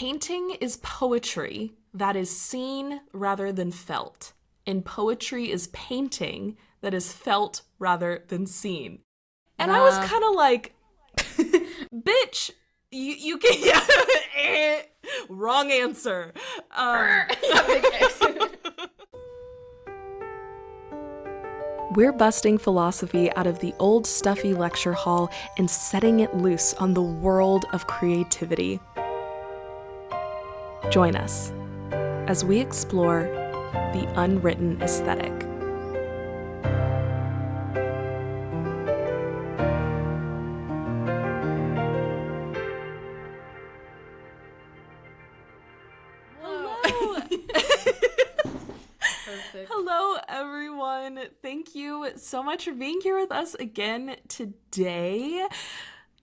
painting is poetry that is seen rather than felt, and poetry is painting that is felt rather than seen. And I was kind of like, bitch, you can wrong answer. We're busting philosophy out of the old stuffy lecture hall and setting it loose on the world of creativity. Join us as we explore the unwritten aesthetic. Hello, everyone. Thank you so much for being here with us again today.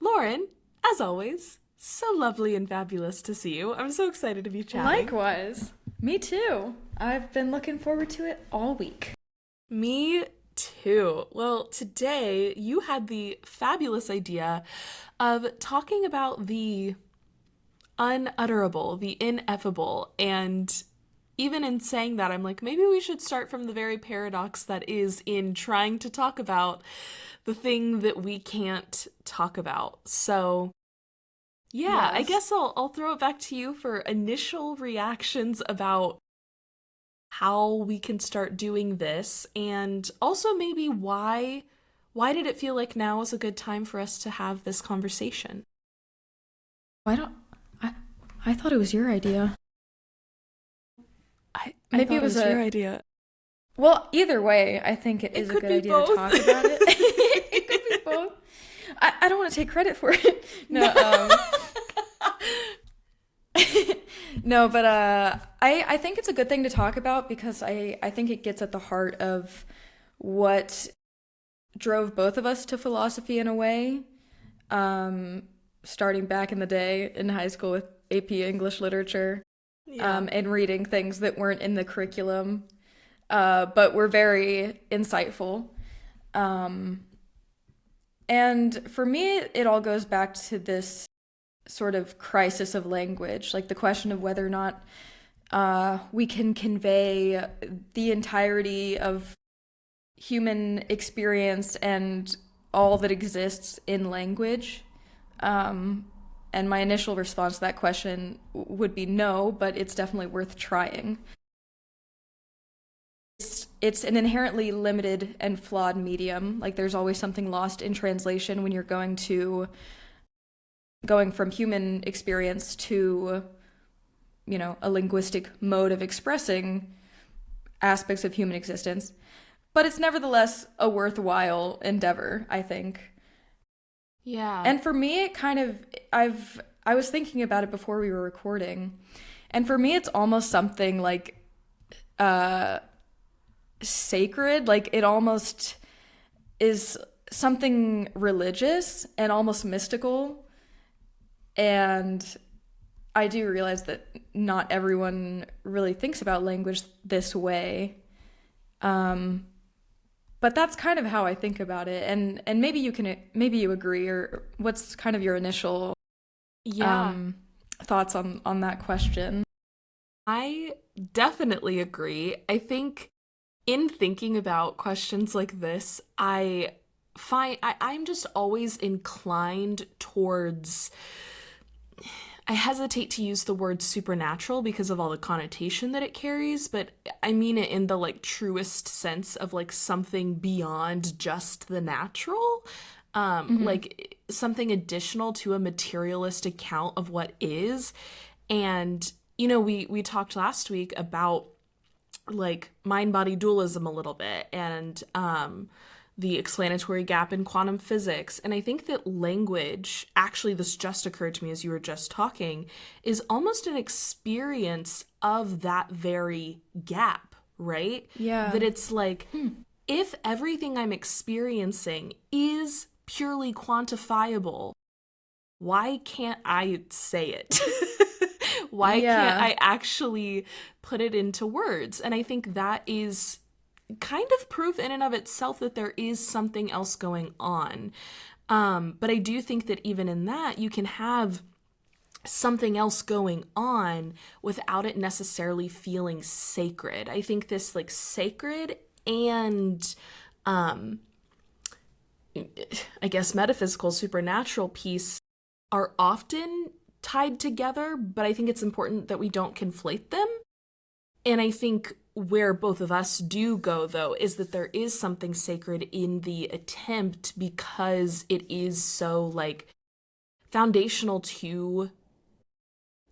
Lauren, as always, so lovely and fabulous to see you. I'm so excited to be chatting. Likewise. Me too. I've been looking forward to it all week. Me too. Well, today you had the fabulous idea of talking about the unutterable, the ineffable, and even in saying that, I'm like, maybe we should start from the very paradox that is in trying to talk about the thing that we can't talk about. So, yeah, yes. I guess I'll throw it back to you for initial reactions about how we can start doing this, and also maybe why did it feel like now is a good time for us to have this conversation? I thought it was your idea. Maybe it was your idea. Well, either way, I think it is a good idea to talk about it. It could be both. I don't want to take credit for it. No, no, but I think it's a good thing to talk about because I think it gets at the heart of what drove both of us to philosophy in a way. Starting back in the day in high school with AP English literature. Yeah. And reading things that weren't in the curriculum, but were very insightful. And for me, it all goes back to this sort of crisis of language, like the question of whether or not we can convey the entirety of human experience and all that exists in language. And my initial response to that question would be no, but it's definitely worth trying. It's an inherently limited and flawed medium. Like there's always something lost in translation when you're going from human experience to, a linguistic mode of expressing aspects of human existence. But it's nevertheless a worthwhile endeavor, I think. Yeah. And for me, it kind of, I was thinking about it before we were recording, and for me, it's almost something like sacred. Like it almost is something religious and almost mystical. And I do realize that not everyone really thinks about language this way. But that's kind of how I think about it, and maybe you agree, or what's kind of your initial thoughts on that question? I definitely agree. I think in thinking about questions like this, I'm just always inclined towards, I hesitate to use the word supernatural because of all the connotation that it carries, but I mean it in the truest sense of something beyond just the natural, like something additional to a materialist account of what is. And we talked last week about mind-body dualism a little bit, and the explanatory gap in quantum physics. And I think that language, actually this just occurred to me as you were just talking, is almost an experience of that very gap, right? Yeah. That it's if everything I'm experiencing is purely quantifiable, why can't I say it? Why can't I actually put it into words? And I think that is kind of proof in and of itself that there is something else going on. But I do think that even in that, you can have something else going on without it necessarily feeling sacred. I think this like sacred and I guess metaphysical, supernatural piece are often tied together, but I think it's important that we don't conflate them. And I think where both of us do go, though, is that there is something sacred in the attempt because it is so, like, foundational to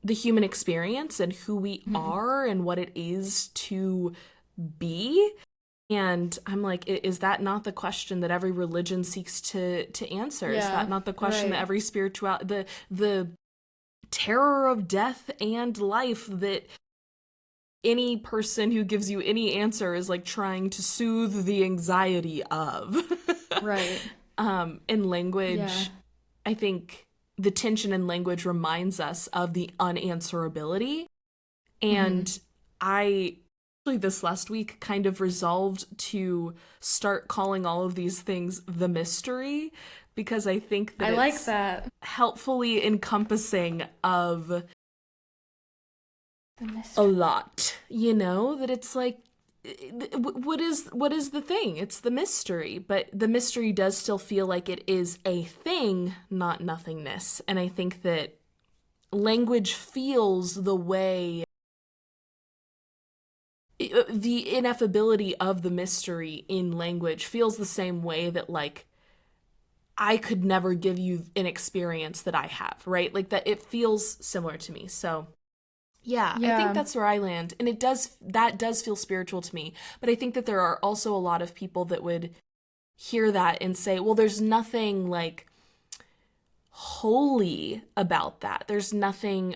the human experience and who we are and what it is to be. And I'm like, is that not the question that every religion seeks to answer? Is that not the question that every spirituality, the terror of death and life that any person who gives you any answer is like trying to soothe the anxiety of? Right. In language, I think the tension in language reminds us of the unanswerability. And I this last week kind of resolved to start calling all of these things the mystery, because I think that I like that helpfully encompassing of a lot, you know, that it's like, what is the thing? It's the mystery, but the mystery does still feel like it is a thing, not nothingness. And I think that language feels the way the ineffability of the mystery in language feels the same way that, like, I could never give you an experience that I have, right? Like, that it feels similar to me. So yeah, I think that's where I land. And that does feel spiritual to me. But I think that there are also a lot of people that would hear that and say, well, there's nothing like holy about that. There's nothing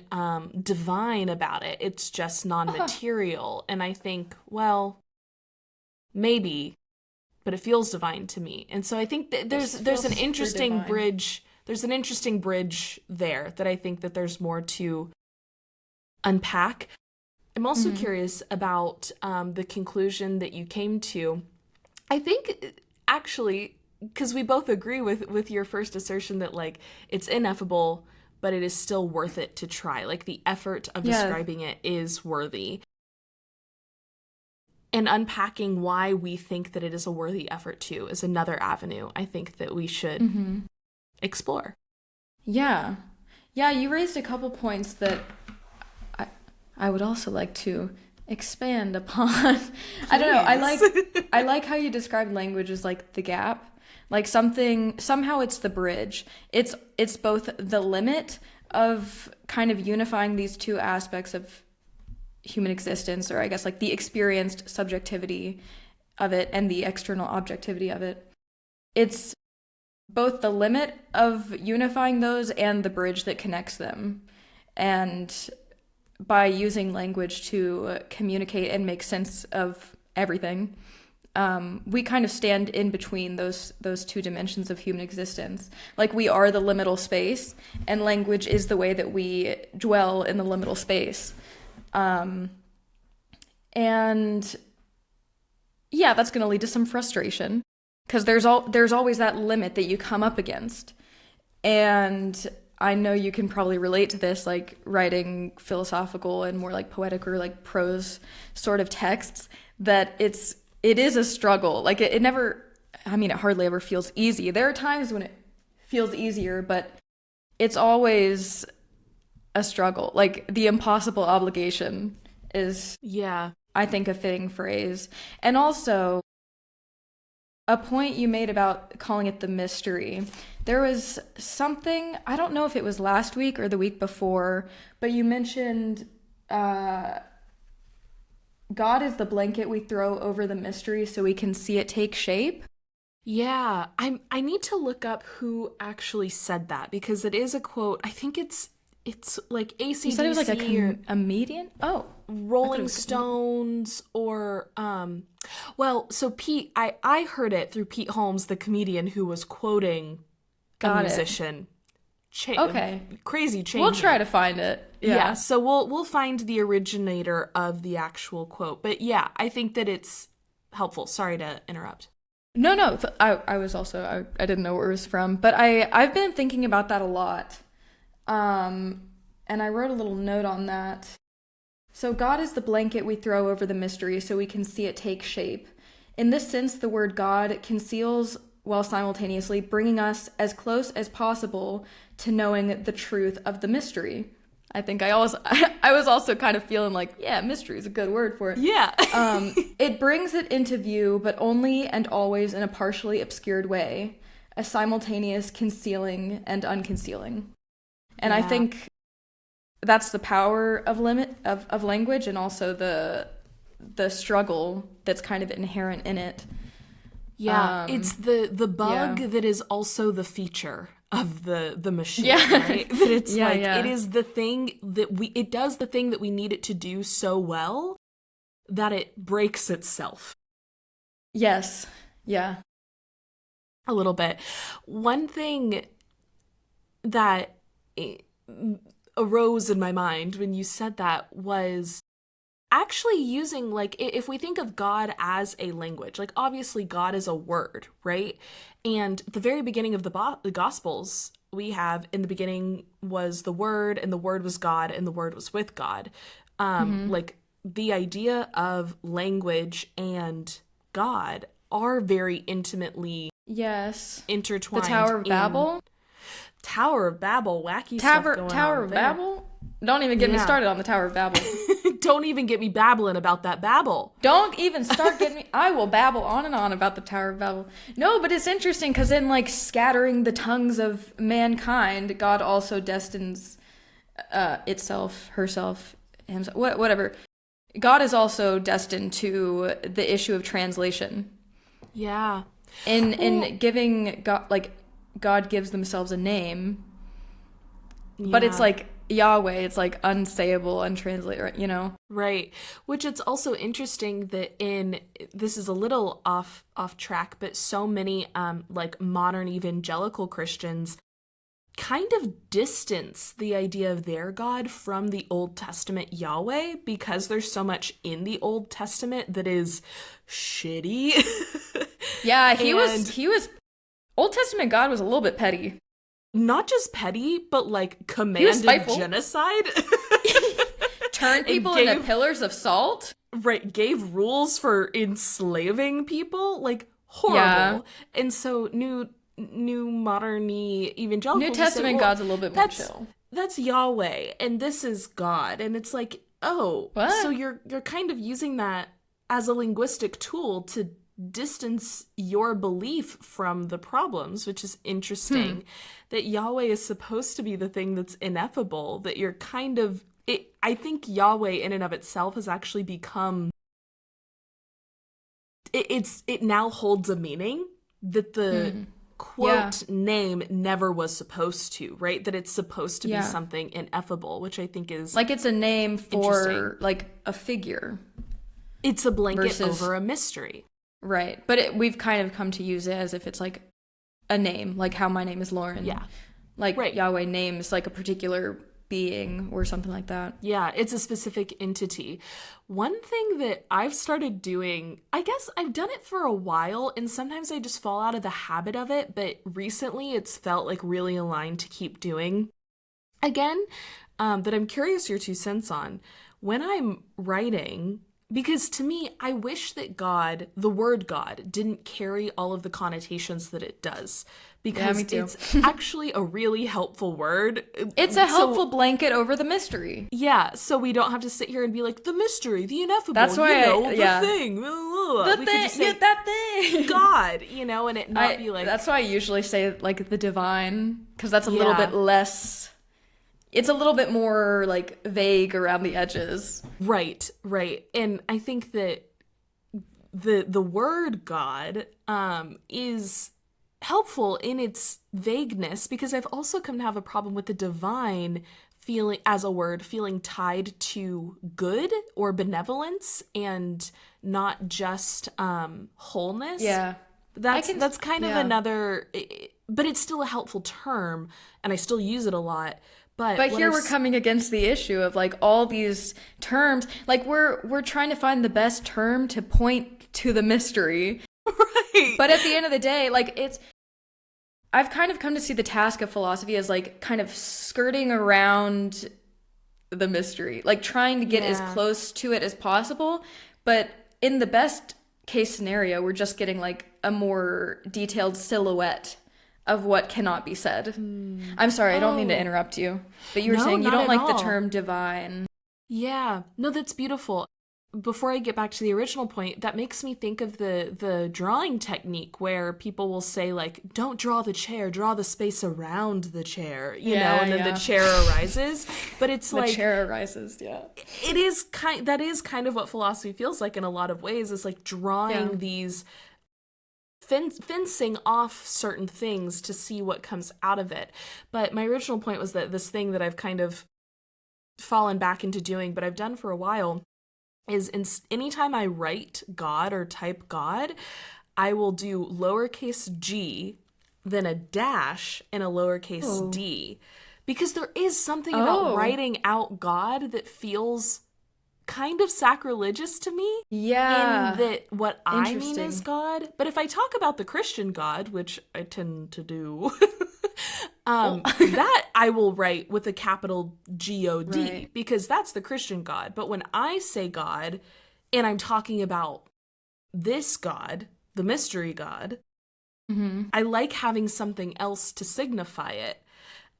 divine about it. It's just non-material. And I think, well, maybe, but it feels divine to me. And so I think that there's an interesting bridge. There's an interesting bridge there that I think that there's more to unpack. I'm also curious about the conclusion that you came to. I think actually, because we both agree with your first assertion that, like, it's ineffable, but it is still worth it to try. Like, the effort of describing it is worthy. And unpacking why we think that it is a worthy effort too is another avenue I think that we should explore. Yeah, you raised a couple points that I would also like to expand upon. I don't know. I like how you described language as like the gap. Like somehow it's the bridge. It's both the limit of kind of unifying these two aspects of human existence, or I guess like the experienced subjectivity of it and the external objectivity of it. It's both the limit of unifying those and the bridge that connects them. And by using language to communicate and make sense of everything, we kind of stand in between those two dimensions of human existence. Like, we are the liminal space, and language is the way that we dwell in the liminal space. And yeah, that's going to lead to some frustration, because there's always that limit that you come up against. And I know you can probably relate to this, like writing philosophical and more like poetic or like prose sort of texts, that it is a struggle. Like it never, I mean, it hardly ever feels easy. There are times when it feels easier, but it's always a struggle. Like, the impossible obligation is, I think, a fitting phrase. And also, a point you made about calling it the mystery. There was something, I don't know if it was last week or the week before, but you mentioned God is the blanket we throw over the mystery so we can see it take shape. Yeah, I need to look up who actually said that, because it is a quote. I think it's like AC/DC. You said it was like a comedian? Oh. Rolling Stones or well, so Pete, I heard it through Pete Holmes, the comedian, who was quoting a musician. Okay. Crazy change. We'll try to find it. Yeah, so we'll find the originator of the actual quote. But yeah, I think that it's helpful. Sorry to interrupt. No, I was also, I didn't know where it was from, but I've been thinking about that a lot. And and I wrote a little note on that. So God is the blanket we throw over the mystery so we can see it take shape. In this sense, the word God conceals while simultaneously bringing us as close as possible to knowing the truth of the mystery. I think I was also kind of feeling like, yeah, mystery is a good word for it. Yeah. It brings it into view, but only and always in a partially obscured way, a simultaneous concealing and unconcealing. And I think that's the power of language, and also the struggle that's kind of inherent in it. Yeah, it's the bug that is also the feature of the machine, right? That it's it is the thing that it does the thing that we need it to do so well that it breaks itself. Yes. Yeah. A little bit. One thing that arose in my mind when you said that was actually using, like, if we think of God as a language, like, obviously God is a word, right? And the very beginning of the Gospels, we have, in the beginning was the Word, and the Word was God, and the Word was with God. Like, the idea of language and God are very intimately intertwined. The Tower of Babel? Tower of Babel, wacky stuff going on Tower of there. Babel? Don't even get me started on the Tower of Babel. Don't even get me babbling about that Babel. Don't even start getting me... I will babble on and on about the Tower of Babel. No, but it's interesting because in, like, scattering the tongues of mankind, God also destines itself, herself, himself, whatever. God is also destined to the issue of translation. Yeah. In giving God, like, God gives themselves a name, but it's like Yahweh, it's like unsayable, untranslated, you know? Right. Which it's also interesting that this is a little off track, but so many like modern evangelical Christians kind of distance the idea of their God from the Old Testament Yahweh because there's so much in the Old Testament that is shitty. Yeah, he was Old Testament God was a little bit petty. Not just petty, but like commanded genocide. Turned people into pillars of salt. Right, gave rules for enslaving people, like horrible. Yeah. And so new modern-y evangelical New Testament God's a little bit more chill. That's Yahweh, and this is God, and it's like, oh, what? So you're kind of using that as a linguistic tool to distance your belief from the problems, which is interesting. That Yahweh is supposed to be the thing that's ineffable, that you're kind of I think Yahweh in and of itself has actually become it now holds a meaning that the quote name never was supposed to, right? That it's supposed to be something ineffable, which I think is like it's a name for like a figure. It's a blanket over a mystery. Right. But we've kind of come to use it as if it's like a name, like how my name is Lauren. Yeah. Like Yahweh names like a particular being or something like that. Yeah, it's a specific entity. One thing that I've started doing, I guess I've done it for a while, and sometimes I just fall out of the habit of it, but recently it's felt like really aligned to keep doing again, that I'm curious your 2 cents on. When I'm writing, because to me, I wish that God, the word God, didn't carry all of the connotations that it does. Because it's actually a really helpful word. It's a helpful blanket over the mystery. Yeah, so we don't have to sit here and be like, the mystery, the ineffable, that's why the thing. That thing. God, and it not be like... That's why I usually say, like, the divine, because that's a little bit less... It's a little bit more, like, vague around the edges. Right. And I think that the word God is helpful in its vagueness, because I've also come to have a problem with the divine feeling, as a word, feeling tied to good or benevolence and not just wholeness. Yeah. That's kind of another... But it's still a helpful term, and I still use it a lot. But here we're coming against the issue of like all these terms, like we're trying to find the best term to point to the mystery. Right. But at the end of the day, like I've kind of come to see the task of philosophy as like kind of skirting around the mystery, like trying to get as close to it as possible. But in the best case scenario, we're just getting like a more detailed silhouette of what cannot be said. I'm sorry, I don't mean to interrupt you, but you were saying you don't like the term divine. Yeah, no, that's beautiful. Before I get back to the original point, that makes me think of the drawing technique where people will say, like, don't draw the chair, draw the space around the chair, you know, and then the chair arises. But it's the chair arises, It is that is kind of what philosophy feels like in a lot of ways, is like drawing these fencing off certain things to see what comes out of it. But my original point was that this thing that I've kind of fallen back into doing, but I've done for a while, is anytime I write God or type God, I will do lowercase g, then a dash, and a lowercase d. Because there is something about writing out God that feels kind of sacrilegious to me. Yeah. In that what I mean is God. But if I talk about the Christian God, which I tend to do, that I will write with a capital G-O-D, because that's the Christian God. But when I say God, and I'm talking about this God, the mystery God, I like having something else to signify it.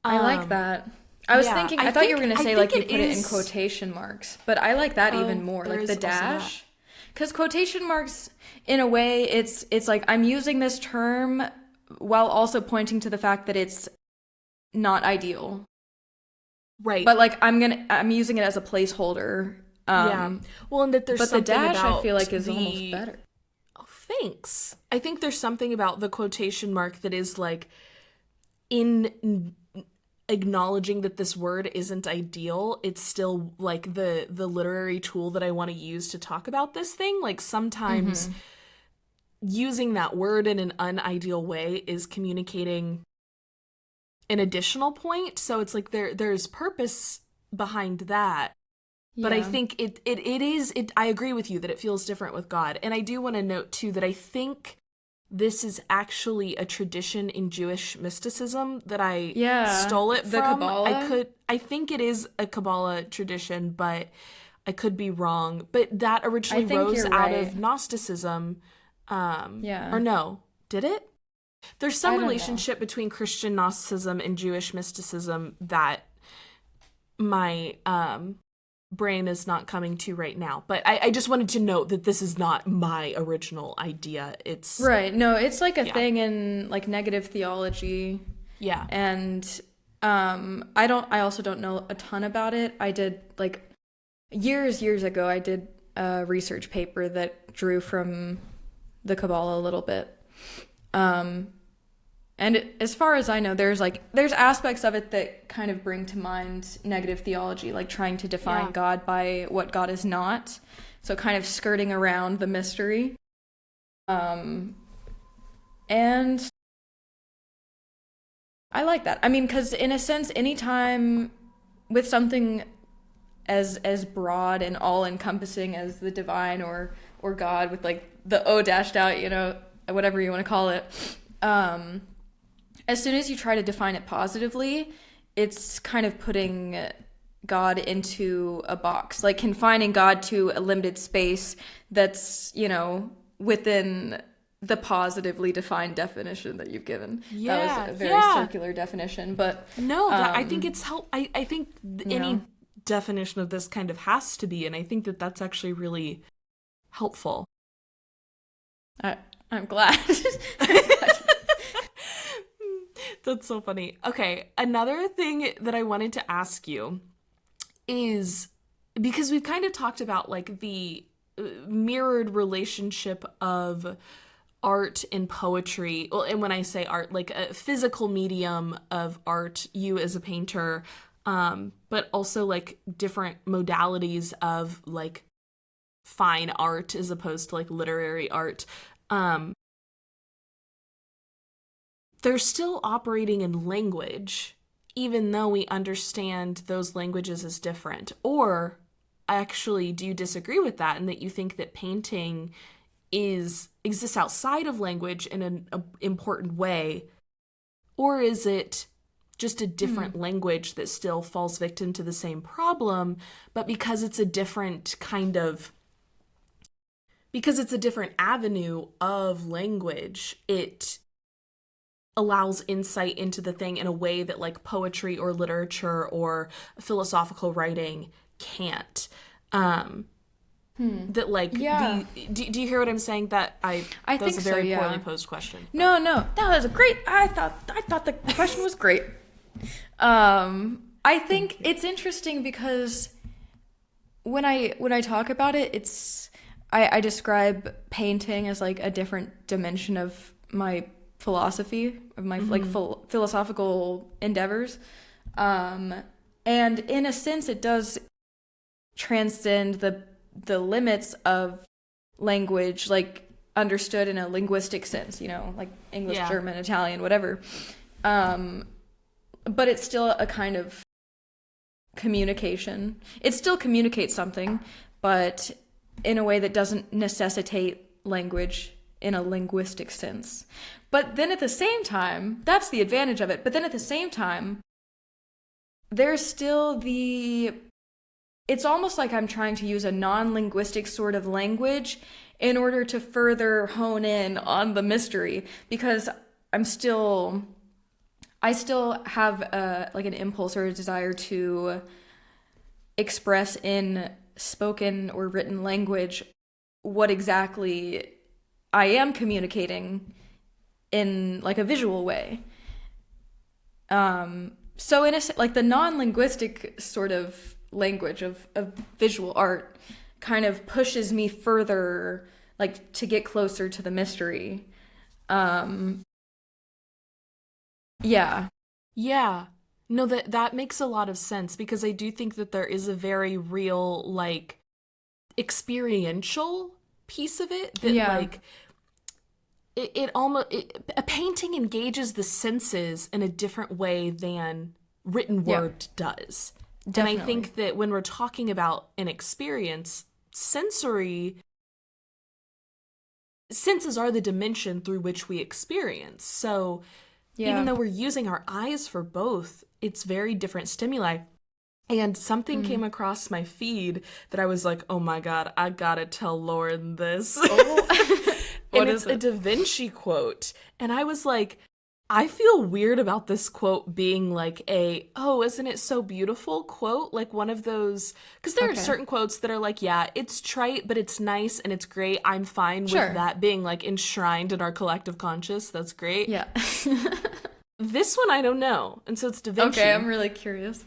I like that. I was thinking, I thought you were going to say, like, you put it in quotation marks, but I like that even more, like the dash. Because quotation marks, in a way, it's like I'm using this term while also pointing to the fact that it's not ideal. Right. But, like, I'm using it as a placeholder. Well, and that there's something the dash, about I feel like, is almost better. Oh, thanks. I think there's something about the quotation mark that is, like, in acknowledging that this word isn't ideal, it's still like the literary tool that I want to use to talk about this thing. Like sometimes using that word in an unideal way is communicating an additional point. So it's like there's purpose behind that. Yeah. But I think it is I agree with you that it feels different with God. And I do want to note too that I think this is actually a tradition in Jewish mysticism that I stole it from. The Kabbalah? I think it is a Kabbalah tradition, but I could be wrong. But that originally rose out of Gnosticism. Or no, did it? There's some relationship between Christian Gnosticism and Jewish mysticism that my brain is not coming to right now, but I just wanted to note that this is not my original idea. It's no, it's like a thing in like negative theology, and I also don't know a ton about it. I did like years ago I did a research paper that drew from the Kabbalah a little bit, and as far as I know, there's aspects of it that kind of bring to mind negative theology, like trying to define God by what God is not. So kind of skirting around the mystery. And I like that. I mean, because in a sense, anytime with something as broad and all-encompassing as the divine or God, with like the O dashed out, you know, whatever you want to call it, as soon as you try to define it positively, it's kind of putting God into a box, like confining God to a limited space that's, you know, within the positively defined definition that you've given. That was a very circular definition, but no, I think it's I think any definition of this kind of has to be, and I think that that's actually really helpful. I'm glad. That's so funny. Okay, another thing that I wanted to ask you is, because we've kind of talked about like the mirrored relationship of art and poetry. Well, and when I say art, like a physical medium of art, you as a painter, but also like different modalities of like fine art as opposed to like literary art. They're still operating in language, even though we understand those languages as different. Or actually, do you disagree with that, and that you think that painting exists outside of language in an important way? Or is it just a different language that still falls victim to the same problem, but because it's a different avenue of language, it allows insight into the thing in a way that like poetry or literature or philosophical writing can't. That like do you hear what I'm saying? That that was a very poorly posed question. No, that was a great. I thought the question was great. I think it's interesting because when I talk about it, I describe painting as like a different dimension of my philosophy, of my like philosophical endeavors, and in a sense, it does transcend the limits of language, like understood in a linguistic sense, you know, like English, German, Italian, whatever. But it's still a kind of communication. It still communicates something, but in a way that doesn't necessitate language in a linguistic sense. But then at the same time, that's the advantage of it. But then at the same time, there's still it's almost like I'm trying to use a non-linguistic sort of language in order to further hone in on the mystery, because I still have like an impulse or a desire to express in spoken or written language what exactly I am communicating in like a visual way. So in a like the non-linguistic sort of language of visual art kind of pushes me further, like to get closer to the mystery. Yeah. No, that makes a lot of sense, because I do think that there is a very real like experiential piece of it that like a painting engages the senses in a different way than written word does. Definitely. And I think that when we're talking about an experience, senses are the dimension through which we experience. So even though we're using our eyes for both, it's very different stimuli. And something came across my feed that I was like, oh my God, I gotta tell Lauren this. Oh. And it's a Da Vinci quote. And I was like, I feel weird about this quote being like isn't it so beautiful quote? Like one of those, because there are certain quotes that are like, yeah, it's trite, but it's nice and it's great. I'm fine with that being like enshrined in our collective conscious. That's great. Yeah. This one, I don't know. And so it's Da Vinci. Okay, I'm really curious.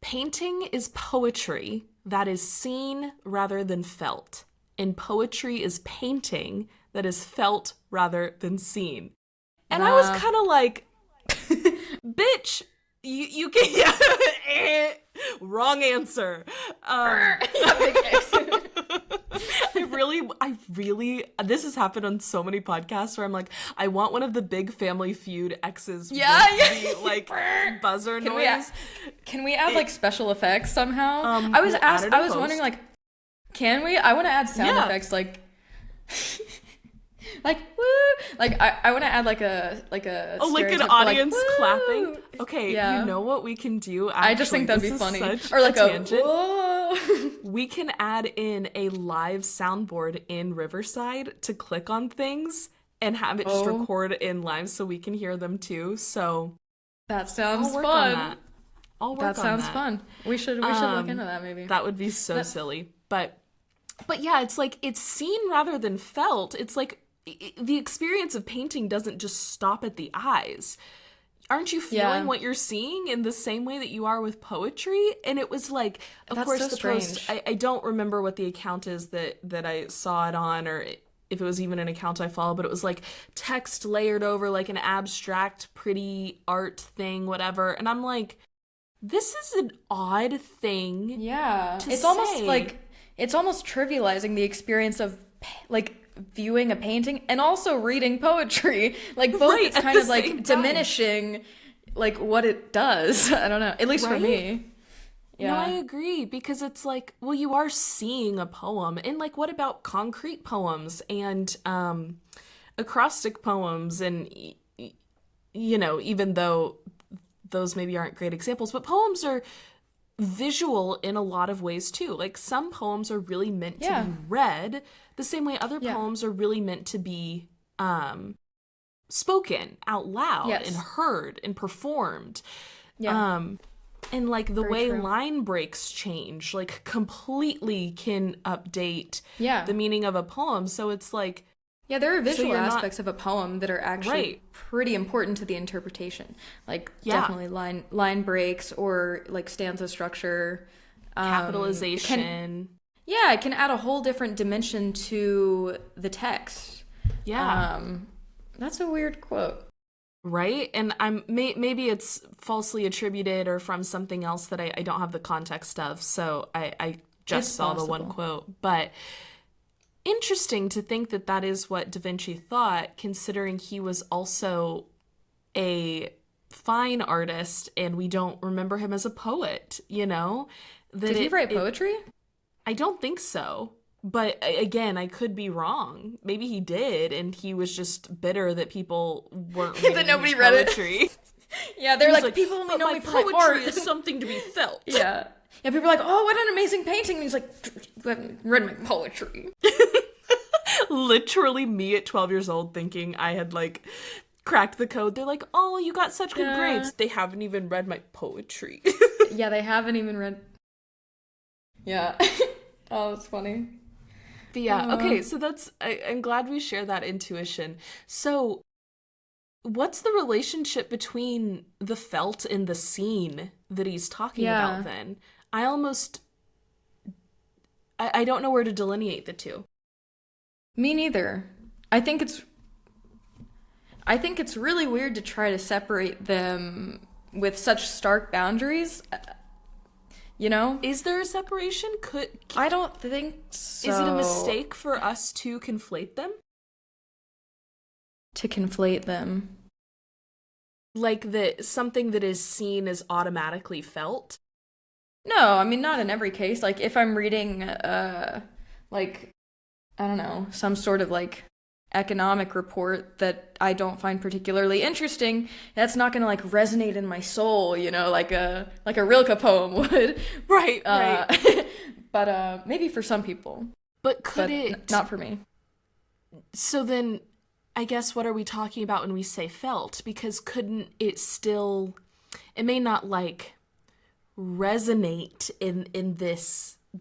Painting is poetry that is seen rather than felt. And poetry is painting that is felt rather than seen. And I was kind of like, bitch, you can, wrong answer. I really, this has happened on so many podcasts where I'm like, I want one of the big Family Feud exes with the, like, buzzer noise. Can we add, like, special effects somehow? I was wondering, like, can we? I want to add sound effects, like... like woo, like I want to add like a like an audience like, clapping. Okay, you know what we can do? Actually, I just think that'd be funny, or like a tangent. Whoa. We can add in a live soundboard in Riverside to click on things and have it just record in live so we can hear them too. So that sounds fun. That sounds fun. We should look into that maybe. That would be so silly, but yeah, it's like it's seen rather than felt. It's like the experience of painting doesn't just stop at the eyes. Aren't you feeling what you're seeing in the same way that you are with poetry? And it was like, of course, the post, I don't remember what the account is that I saw it on, or if it was even an account I follow, but it was like text layered over like an abstract, pretty art thing, whatever. And I'm like, this is an odd thing. Yeah. It's almost like, it's almost trivializing the experience of like viewing a painting and also reading poetry. Like both, it's kind of like diminishing like what it does. I don't know, at least for me. No, I agree, because it's like, well, you are seeing a poem, and like, what about concrete poems and acrostic poems? And you know, even though those maybe aren't great examples, but poems are visual in a lot of ways too. Like some poems are really meant to be read the same way other poems are really meant to be spoken out loud and heard and performed. And like the way line breaks change, like completely can update the meaning of a poem. So it's like, there are visual aspects of a poem that are actually pretty important to the interpretation. Like definitely line breaks or like stanza structure. Capitalization. It can add a whole different dimension to the text. That's a weird quote. Right? And maybe it's falsely attributed or from something else that I don't have the context of. So I just saw the one quote. But interesting to think that that is what Da Vinci thought, considering he was also a fine artist and we don't remember him as a poet, you know? Did he write poetry? I don't think so. But again, I could be wrong. Maybe he did, and he was just bitter that people weren't reading that nobody his read poetry. It. They're like, people only know me for my art. Poetry is something to be felt. Yeah, people are like, oh, what an amazing painting. And he's like, you haven't read my poetry. Literally me at 12 years old thinking I had, like, cracked the code. They're like, oh, you got such good grades. They haven't even read my poetry. They haven't even read. Yeah. Oh, that's funny. But okay, so I'm glad we share that intuition. So what's the relationship between the felt and the seen that he's talking about then? I don't know where to delineate the two. Me neither. I think it's really weird to try to separate them with such stark boundaries. You know? Is there a separation? I don't think so. Is it a mistake for us to conflate them? To conflate them? Like that something that is seen is automatically felt? No, I mean, not in every case. Like, if I'm reading, like, I don't know, some sort of, like, economic report that I don't find particularly interesting, that's not gonna like resonate in my soul, you know, like a Rilke poem would. Right. But maybe for some people. But it not for me. So then I guess what are we talking about when we say felt? Because couldn't it still, it may not like resonate in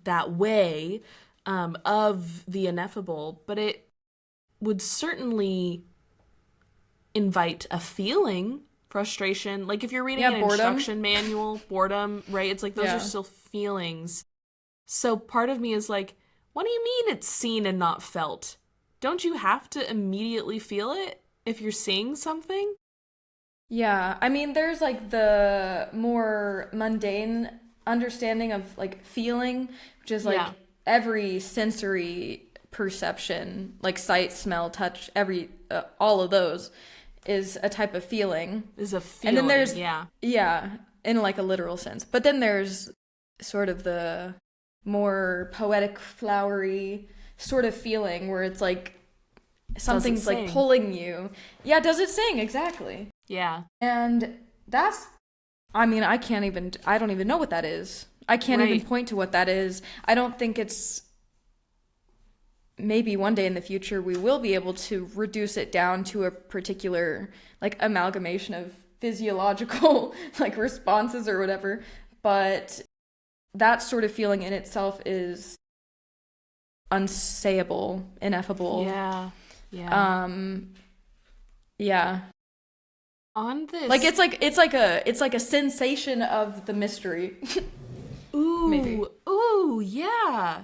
that way of the ineffable, but it would certainly invite a feeling, frustration. Like if you're reading an instruction manual, boredom, right? It's like those are still feelings. So part of me is like, what do you mean it's seen and not felt? Don't you have to immediately feel it if you're seeing something? Yeah, I mean, there's like the more mundane understanding of like feeling, which is like every sensory perception, like sight, smell, touch, all of those is a type of feeling. Is a feeling, and then there's in like a literal sense. But then there's sort of the more poetic, flowery sort of feeling where it's like something's like pulling you. Yeah, does it sing? Exactly. Yeah. And that's, I mean, I don't even know what that is. I can't even point to what that is. I don't think it's, maybe one day in the future we will be able to reduce it down to a particular like amalgamation of physiological like responses or whatever, but that sort of feeling in itself is unsayable, ineffable. On this, like it's like a sensation of the mystery. Ooh, yeah.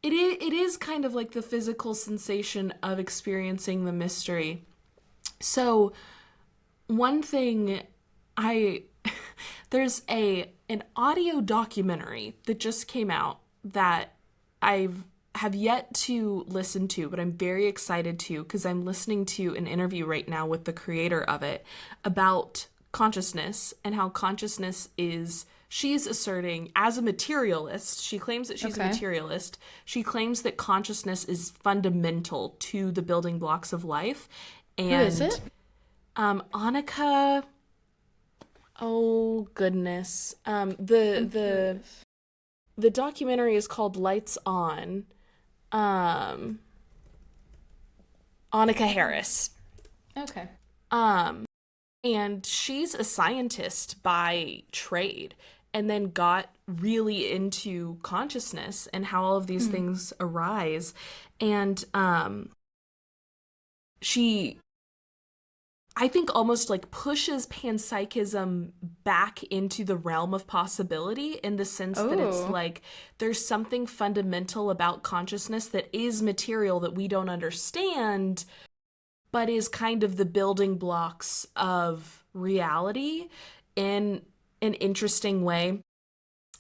It is kind of like the physical sensation of experiencing the mystery. So one thing there's an audio documentary that just came out that I have yet to listen to, but I'm very excited to, because I'm listening to an interview right now with the creator of it about consciousness and how consciousness is, she's asserting as a materialist, she claims that she's a materialist, she claims that consciousness is fundamental to the building blocks of life. And who is it? Annika, Oh goodness. I'm curious. The documentary is called Lights On. Annika Harris. Okay. Um, and she's a scientist by trade and then got really into consciousness and how all of these Hmm. things arise. And she, I think, almost like pushes panpsychism back into the realm of possibility in the sense that it's Oh. like there's something fundamental about consciousness that is material that we don't understand, but is kind of the building blocks of reality in an interesting way.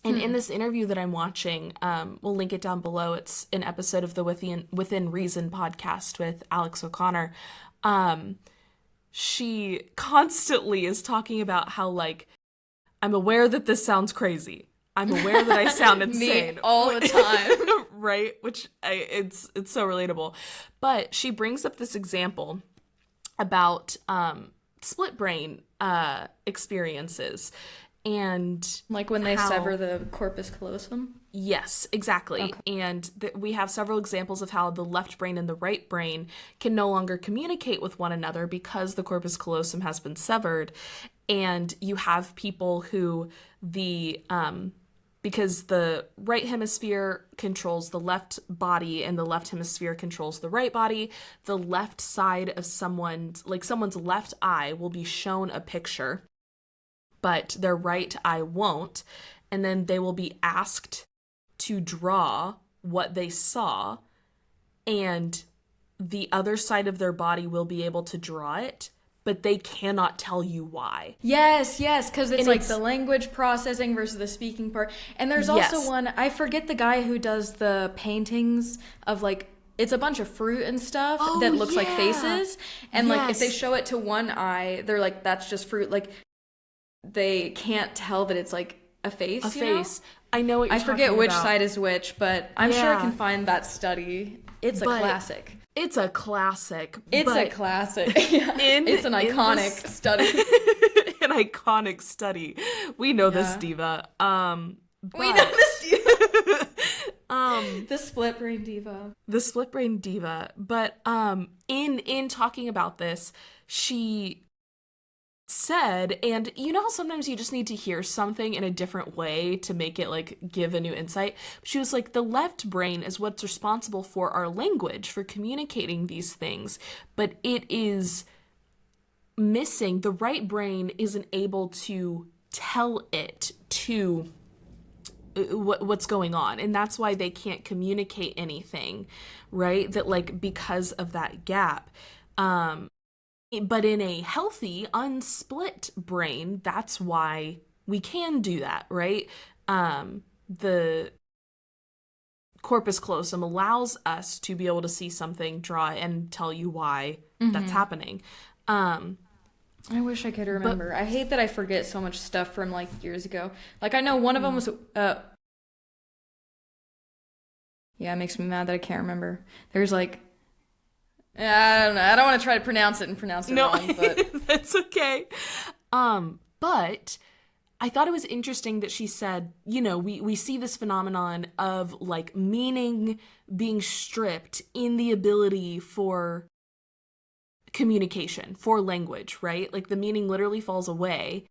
And in Hmm. this interview that I'm watching, we'll link it down below. It's an episode of the Within Reason podcast with Alex O'Connor. Um, she constantly is talking about how, like, I'm aware that this sounds crazy. I'm aware that I sound Me insane all the time. right? It's so relatable. But she brings up this example about split brain experiences and Like when they how sever the corpus callosum. yes, exactly. Okay. And we have several examples of how the left brain and the right brain can no longer communicate with one another because the corpus callosum has been severed. And you have people who because the right hemisphere controls the left body and the left hemisphere controls the right body, the left side of someone's left eye will be shown a picture, but their right eye won't. And then they will be asked to draw what they saw, and the other side of their body will be able to draw it, but they cannot tell you why. Yes, yes, because it's And like it's the language processing versus the speaking part. And there's also yes. one, I forget the guy who does the paintings of like, it's a bunch of fruit and stuff Oh that looks like yeah. faces. And like, if they Yes. show it to one eye, they're like, that's just fruit. Like, they can't tell that it's like a A face, you know? face. I know what you're I forget talking which about. side is which, but I'm sure I can Yeah. find that study. It's a But classic. it's a classic. It's a But classic. Yeah. in It's an in iconic this study. an iconic study. We know this Yeah. diva. We know But this diva. um The split brain diva. the split brain diva. But in talking about this, she said, and you know how sometimes you just need to hear something in a different way to make it like give a new insight. She was like, the left brain is what's responsible for our language, for communicating these things, but it is missing. The right brain isn't able to tell it to what's going on, and that's why they can't communicate anything, right? That like because of that gap. But in a healthy, unsplit brain, that's why we can do that, right? The corpus callosum allows us to be able to see something, draw it, and tell you why that's happening. Um, I wish I could but remember. I hate that I forget so much stuff from like years ago. Like I know one of them was yeah, it makes me mad that I can't remember. There's like I don't know. I don't want to try to pronounce it and pronounce it no, wrong, but that's okay. But I thought it was interesting that she said, you know, we see this phenomenon of like meaning being stripped in the ability for communication, for language, right? Like the meaning literally falls away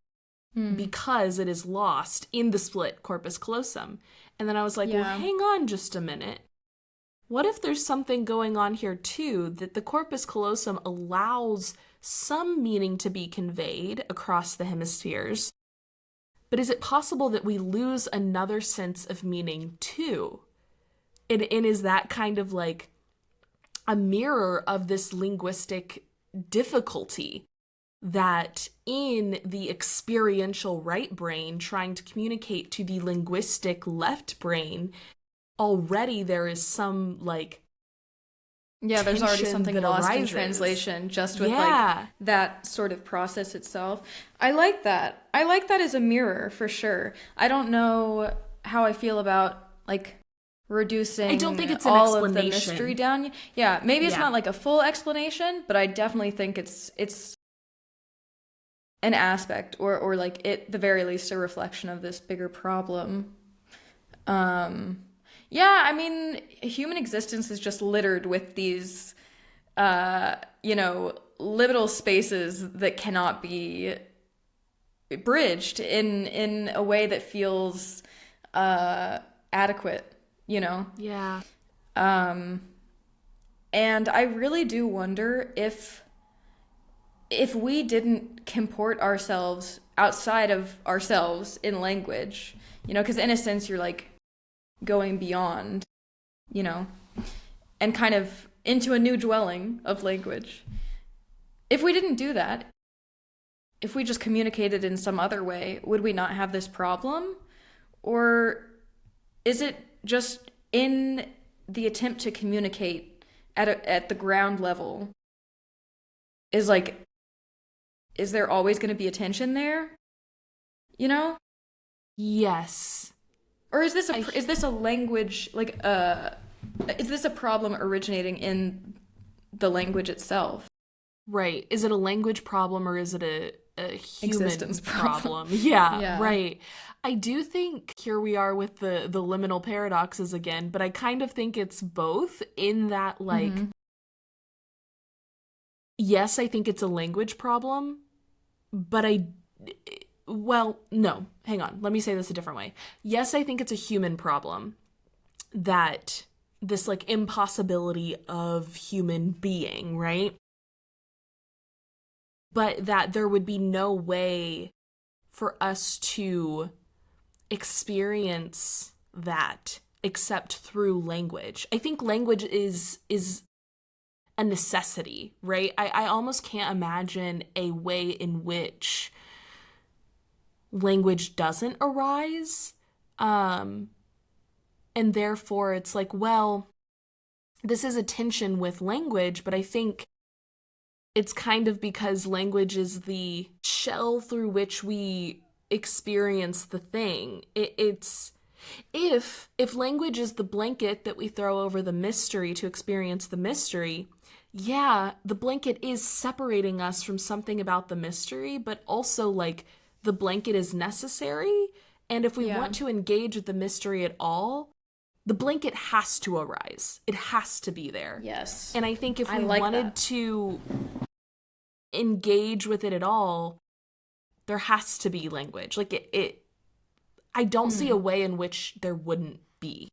because it is lost in the split corpus callosum. And then I was like, well, yeah. hang on just a minute. What if there's something going on here too, that the corpus callosum allows some meaning to be conveyed across the hemispheres? But is it possible that we lose another sense of meaning too? And is that kind of like a mirror of this linguistic difficulty that in the experiential right brain trying to communicate to the linguistic left brain, already there is some like Yeah, there's already tension something that lost in arises. translation just with Yeah. like that sort of process itself. I like that. I like that as a mirror for sure. I don't know how I feel about like reducing I don't think it's an all of the explanation. mystery down. Yeah, maybe it's Yeah. not like a full explanation, but I definitely think it's an aspect, or like at the very least a reflection of this bigger problem. Yeah, I mean, human existence is just littered with these, liminal spaces that cannot be bridged in a way that feels adequate, you know? Yeah. And I really do wonder if we didn't comport ourselves outside of ourselves in language, because in a sense you're like going beyond, and kind of into a new dwelling of language. If we didn't do that, if we just communicated in some other way, would we not have this problem? Or is it just in the attempt to communicate at the ground level, is there always going to be a tension there? Yes. Or is this a language, is this a problem originating in the language itself? Right. Is it a language problem, or is it a human Existence problem? Yeah, Yeah. right. I do think here we are with the liminal paradoxes again, but I kind of think it's both in that, like, yes, I think it's a language problem, but no, hang on. Let me say this a different way. Yes, I think it's a human problem, that this, like, impossibility of human being, right? But that there would be no way for us to experience that except through language. I think language is a necessity, right? I almost can't imagine a way in which language doesn't arise. And therefore it's like, well, this is a tension with language, but I think it's kind of because language is the shell through which we experience the thing. It's if language is the blanket that we throw over the mystery to experience the mystery, yeah, the blanket is separating us from something about the mystery, but also, like, the blanket is necessary. And if we want to engage with the mystery at all, the blanket has to arise. It has to be there. Yes. And I think if we wanted to engage with it at all, there has to be language. Like, I don't see a way in which there wouldn't be.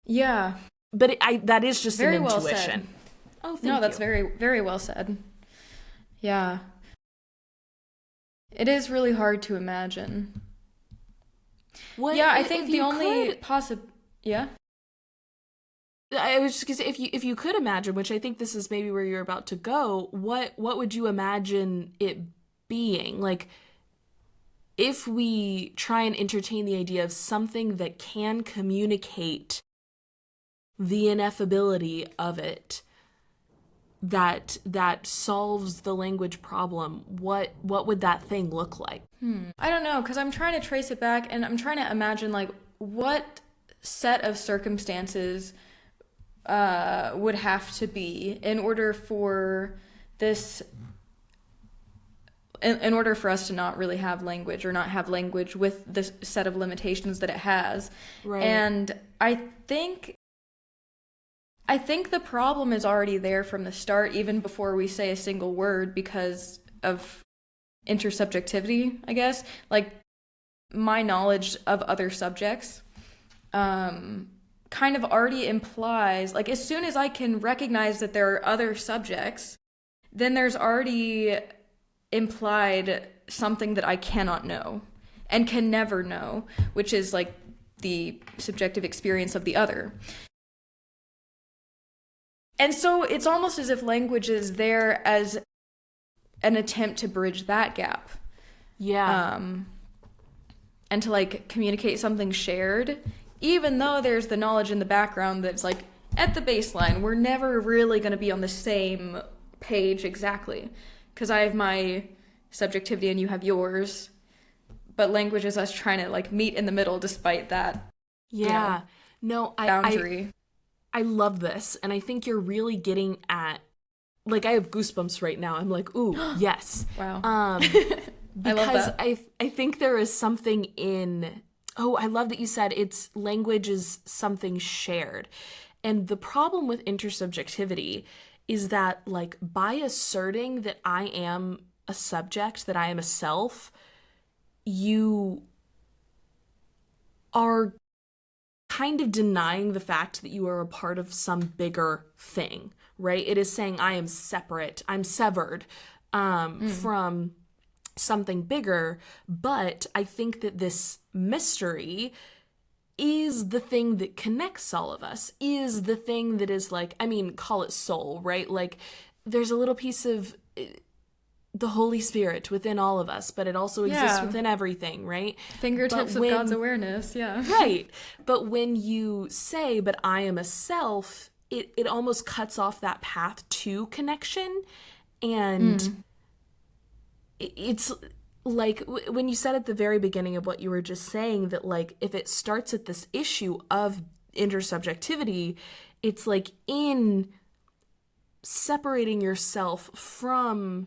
Yeah. But that is just very an well intuition. Said. Oh, thank no, that's you. very, very well said. Yeah. It is really hard to imagine. I think the only possible... Yeah? I was just gonna say, if you could imagine, which I think this is maybe where you're about to go, what would you imagine it being? Like, if we try and entertain the idea of something that can communicate the ineffability of it, that solves the language problem, what would that thing look like? I don't know, because I'm trying to trace it back, and I'm trying to imagine, like, what set of circumstances would have to be in order for this, in order for us to not really have language, or not have language with the set of limitations that it has. Right. And I think the problem is already there from the start, even before we say a single word, because of intersubjectivity, I guess. Like, my knowledge of other subjects kind of already implies, like, as soon as I can recognize that there are other subjects, then there's already implied something that I cannot know and can never know, which is, like, the subjective experience of the other. And so it's almost as if language is there as an attempt to bridge that gap. Yeah. And to, like, communicate something shared, even though there's the knowledge in the background that's, like, at the baseline, we're never really going to be on the same page exactly. Because I have my subjectivity and you have yours. But language is us trying to, like, meet in the middle despite that. Yeah. Boundary. I love this, and I think you're really getting at, like I have goosebumps right now. I'm like, ooh, yes. Wow. Because I love that. I think there is something in, oh, I love that you said it's language is something shared. And the problem with intersubjectivity is that, like, by asserting that I am a subject, that I am a self, you are kind of denying the fact that you are a part of some bigger thing, right? It is saying I am separate, I'm severed from something bigger, but I think that this mystery is the thing that connects all of us, is the thing that is like, I mean, call it soul, right? Like, there's a little piece of the Holy Spirit within all of us, but it also exists within everything, right? Fingertips of God's awareness, yeah. Right. But when you say, but I am a self, it almost cuts off that path to connection. And it's like when you said at the very beginning of what you were just saying that, like, if it starts at this issue of intersubjectivity, it's like in separating yourself from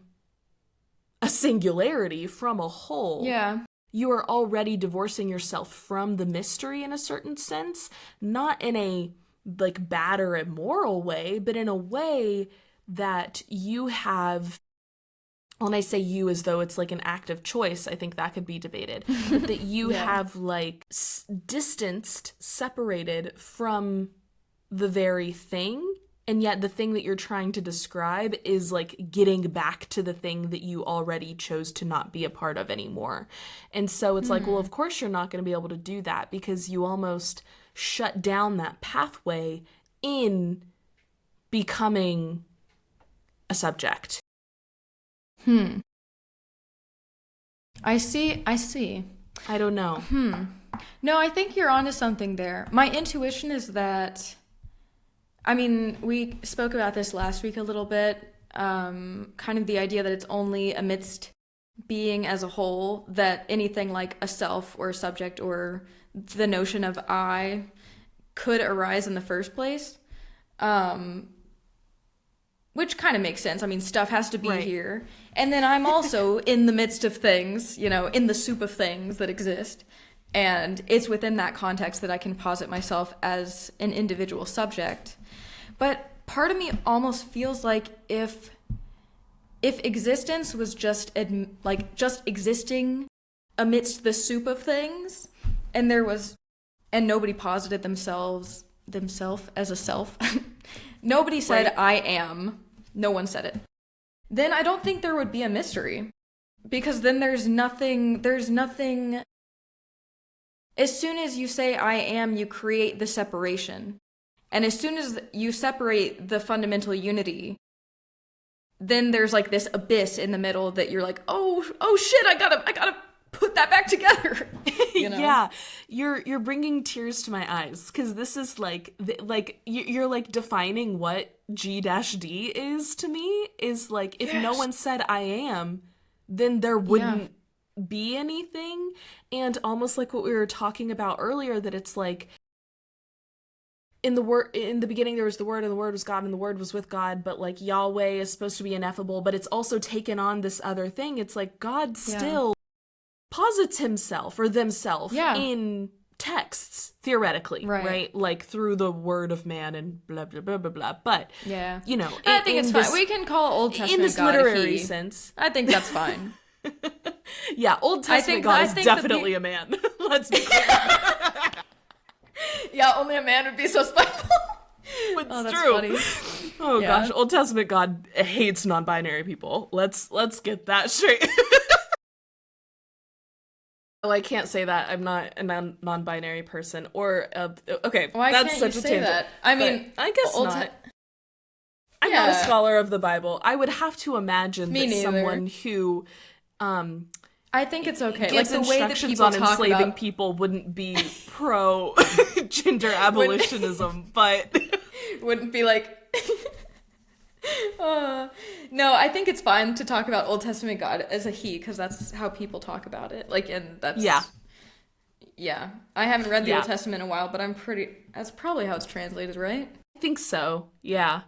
a singularity, from a whole. Yeah. You are already divorcing yourself from the mystery in a certain sense, not in a like bad or immoral way, but in a way that you have, when I say you as though it's like an active choice, I think that could be debated, but that you have like distanced, separated from the very thing. And yet the thing that you're trying to describe is like getting back to the thing that you already chose to not be a part of anymore. And so it's like, well, of course you're not going to be able to do that because you almost shut down that pathway in becoming a subject. I see. I don't know. No, I think you're onto something there. My intuition is that, I mean, we spoke about this last week a little bit, kind of the idea that it's only amidst being as a whole that anything like a self or a subject or the notion of I could arise in the first place, which kind of makes sense. I mean, stuff has to be here. And then I'm also in the midst of things, you know, in the soup of things that exist. And it's within that context that I can posit myself as an individual subject. But part of me almost feels like if existence was just existing amidst the soup of things, and nobody posited themselves as a self, nobody said I am, no one said it, then I don't think there would be a mystery, because then there's nothing. As soon as you say I am, you create the separation. And as soon as you separate the fundamental unity, then there's like this abyss in the middle that you're like, oh shit, I gotta put that back together. You know? Yeah, you're bringing tears to my eyes because this is like you're like defining what G-D is to me, is like if no one said I am, then there wouldn't be anything. And almost like what we were talking about earlier, that it's like in the beginning there was the Word, and the Word was God, and the Word was with God, but like Yahweh is supposed to be ineffable, but it's also taken on this other thing. It's like God still posits himself or themselves in texts, theoretically, right? Like through the word of man and blah, blah, blah, blah, blah. But, you know, I think it's fine. We can call Old Testament in this God literary sense. I think that's fine. Yeah, Old Testament God is definitely a man. Let's be clear. Yeah, only a man would be so spiteful. It's true. Funny. Oh gosh, Old Testament God hates non-binary people. Let's get that straight. Well, I can't say that. I'm not a non-binary person. Or okay, why that's can't such you a say tangent. that? I mean, I guess not. I'm not a scholar of the Bible. I would have to imagine that someone who I think it's okay. Gives like the way that instructions people on talk enslaving about people wouldn't be pro gender abolitionism, but wouldn't be like no, I think it's fine to talk about Old Testament God as a he, because that's how people talk about it. Like, and that's yeah. I haven't read the Old Testament in a while, but that's probably how it's translated, right? I think so. Yeah.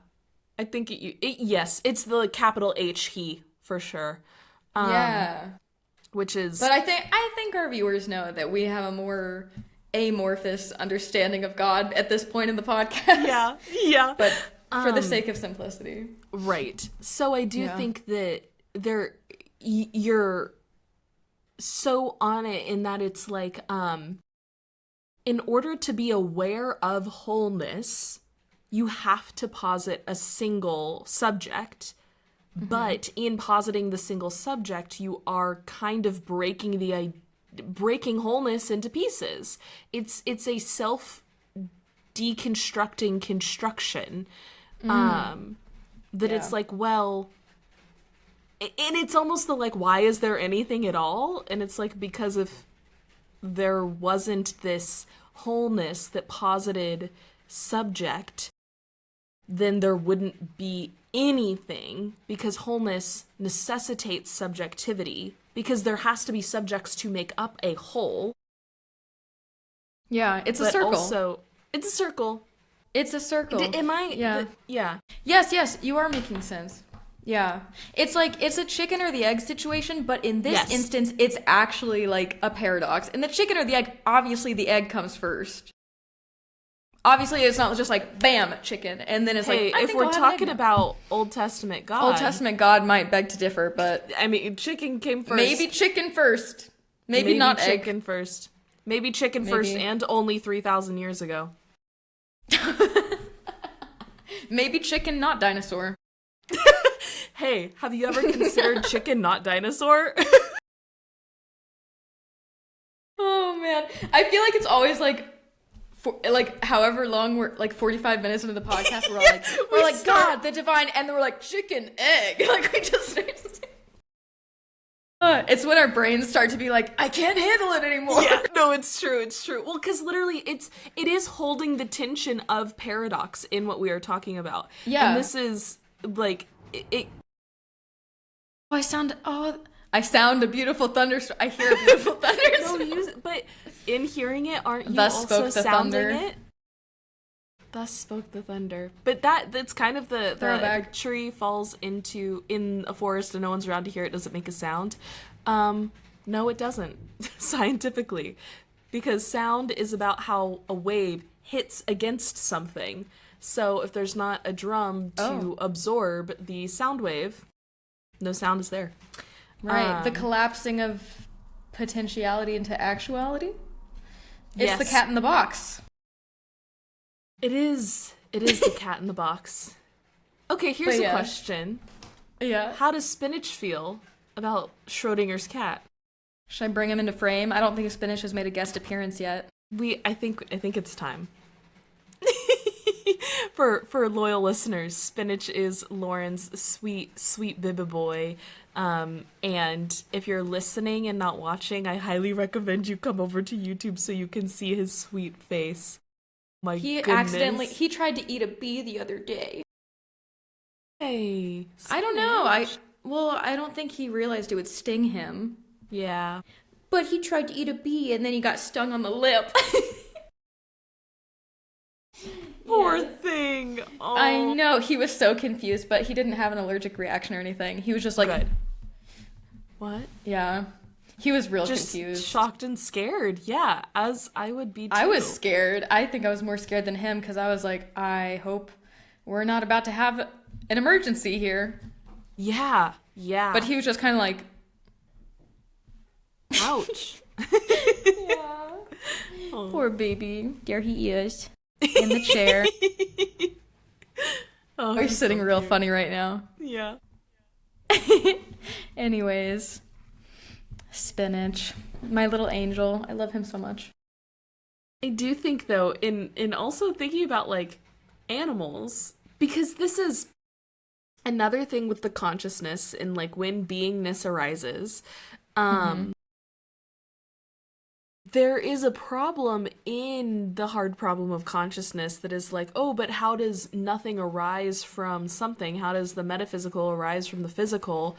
I think yes, it's the capital H he for sure. Yeah. Which is, But I think our viewers know that we have a more amorphous understanding of God at this point in the podcast. Yeah. But for the sake of simplicity. Right. So I do think that you're so on it in that it's like, in order to be aware of wholeness, you have to posit a single subject. But in positing the single subject, you are kind of breaking wholeness into pieces. It's a self deconstructing construction. It's like, well, and it's almost the like, why is there anything at all? And it's like, because if there wasn't this wholeness that posited subject, then there wouldn't be anything, because wholeness necessitates subjectivity, because there has to be subjects to make up a whole. Yeah, it's a circle. Also, it's a circle. It's a circle. Am I? Yeah. Yeah. Yes, you are making sense. Yeah. It's like, it's a chicken or the egg situation, but in this instance, it's actually like a paradox. In the chicken or the egg, obviously the egg comes first. Obviously, it's not just like, bam, chicken, and then it's like, if we're talking about Old Testament God. Old Testament God might beg to differ, but... I mean, chicken came first. Maybe chicken first. Maybe not chicken egg. first. Maybe chicken first and only 3,000 years ago. Maybe chicken, not dinosaur. Hey, have you ever considered chicken, not dinosaur? Oh, man. I feel like it's always like... however long we're like 45 minutes into the podcast, we're like God, the divine, and then we're like chicken, egg. Like we just start it's when our brains start to be like, I can't handle it anymore. Yeah, no, it's true. Well, because literally it is holding the tension of paradox in what we are talking about. Yeah. And this is like it I sound a beautiful thunderstorm. I hear a beautiful thunderstorm. But in hearing it, aren't you Thus also spoke the sounding thunder. it? Thus spoke the thunder. But that's kind of the if a tree falls in a forest and no one's around to hear it, does it make a sound? No, it doesn't, scientifically. Because sound is about how a wave hits against something. So if there's not a drum to absorb the sound wave, no sound is there. Right. The collapsing of potentiality into actuality. It's the cat in the box. It is the cat in the box. Okay, here's a question. Yeah. How does Spinach feel about Schrodinger's cat? Should I bring him into frame? I don't think Spinach has made a guest appearance yet. I think it's time. For loyal listeners, Spinach is Lauren's sweet baby boy. And if you're listening and not watching, I highly recommend you come over to YouTube so you can see his sweet face. My goodness. He tried to eat a bee the other day. Hey, I don't know. I don't think he realized it would sting him. Yeah. But he tried to eat a bee and then he got stung on the lip. Poor thing. Oh. I know. He was so confused, but he didn't have an allergic reaction or anything. He was just like... Good. What? Yeah. He was real just confused. Shocked and scared. Yeah, as I would be too. I was scared. I think I was more scared than him because I was like, I hope we're not about to have an emergency here. Yeah. But he was just kind of like... Ouch. Yeah. Oh. Poor baby. There he is. In the chair. He's sitting real funny right now. Yeah. Anyways. Spinach. My little angel. I love him so much. I do think, though, in also thinking about, like, animals, because this is another thing with the consciousness and, like, when beingness arises, there is a problem in the hard problem of consciousness that is like, oh, but how does nothing arise from something? How does the metaphysical arise from the physical?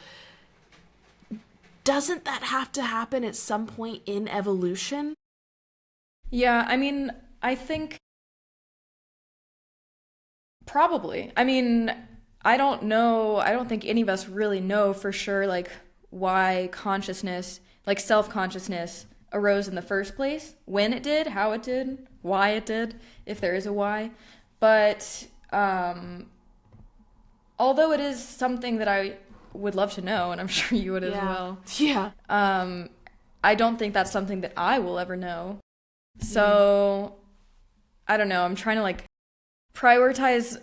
Doesn't that have to happen at some point in evolution? Yeah, I mean, I think probably. I mean, I don't know, I don't think any of us really know for sure, like, why consciousness, like self-consciousness, arose in the first place, when it did, how it did, why it did, if there is a why. But although it is something that I would love to know, and I'm sure you would as well. Yeah. I don't think that's something that I will ever know. So, I don't know. I'm trying to, like, prioritize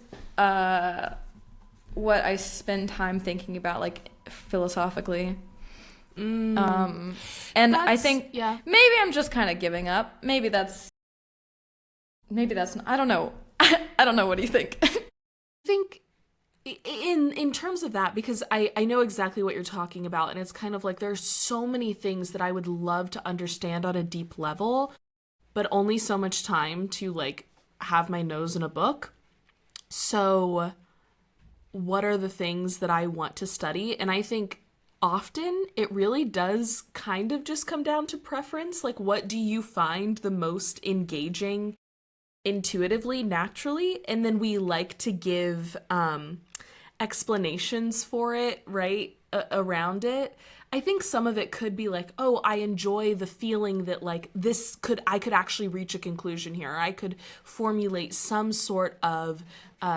what I spend time thinking about, like, philosophically. And I think maybe I'm just kind of giving up. Maybe that's I don't know. I don't know. What do you think? I think in terms of that, because I know exactly what you're talking about, and it's kind of like there's so many things that I would love to understand on a deep level, but only so much time to, like, have my nose in a book. So what are the things that I want to study? And I think often it really does kind of just come down to preference. Like, what do you find the most engaging intuitively, naturally? And then we like to give explanations for it, right, around it. I think some of it could be like, oh, I enjoy the feeling that, like, I could actually reach a conclusion here. I could formulate some sort of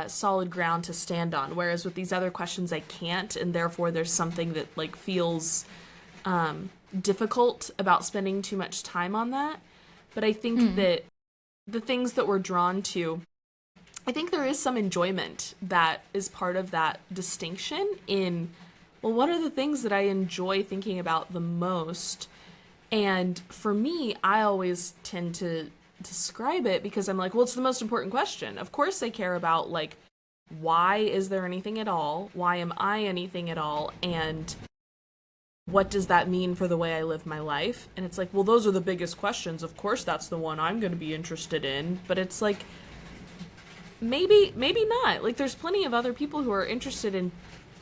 solid ground to stand on. Whereas with these other questions, I can't. And therefore there's something that, like, feels difficult about spending too much time on that. But I think that the things that we're drawn to, I think there is some enjoyment that is part of that distinction in, well, what are the things that I enjoy thinking about the most? And for me, I always tend to describe it because I'm like, well, it's the most important question. Of course I care about, like, why is there anything at all? Why am I anything at all? And what does that mean for the way I live my life? And it's like, well, those are the biggest questions. Of course that's the one I'm going to be interested in. But it's like, maybe not. Like, there's plenty of other people who are interested in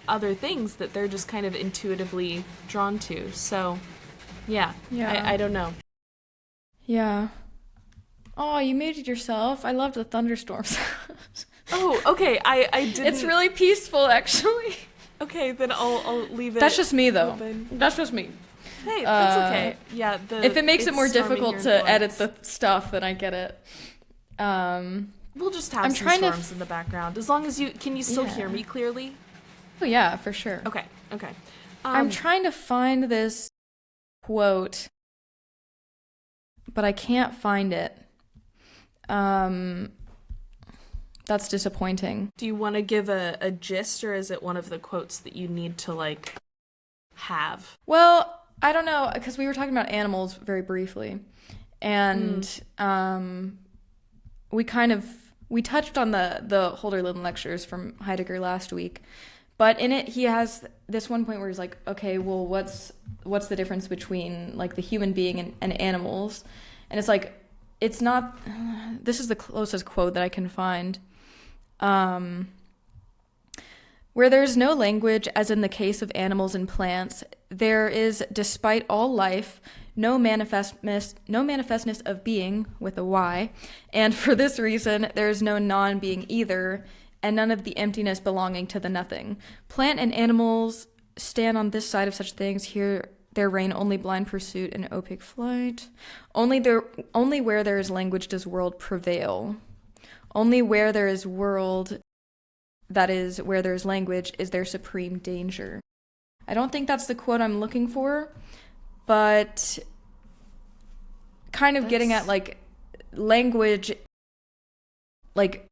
other things that they're just kind of intuitively drawn to. So, yeah. I don't know. Yeah. Oh, you made it yourself. I loved the thunderstorms. Oh, okay. I didn't. It's really peaceful, actually. Okay, then I'll leave it. That's just me, though. Open. That's just me. Hey, that's okay. Yeah. If it makes it more difficult to edit the stuff, then I get it. We'll just have some storms in the background. As long as can you still hear me clearly? Oh, yeah, for sure. Okay. I'm trying to find this quote, but I can't find it. That's disappointing. Do you want to give a gist, or is it one of the quotes that you need to, like, have? Well, I don't know, because we were talking about animals very briefly, and we touched on the Holderlin lectures from Heidegger last week, but in it he has this one point where he's like, okay, well, what's the difference between, like, the human being and animals? And it's like, it's not, this is the closest quote that I can find. Where there's no language, as in the case of animals and plants, there is, despite all life, no manifestness of being, with a Y, and for this reason, there is no non-being either, and none of the emptiness belonging to the nothing. Plant and animals stand on this side of such things. Here there reign only blind pursuit and opaque flight. Only where there is language does world prevail. Only where there is world, that is, where there is language, is there supreme danger. I don't think that's the quote I'm looking for, but kind of getting at, like, language, like,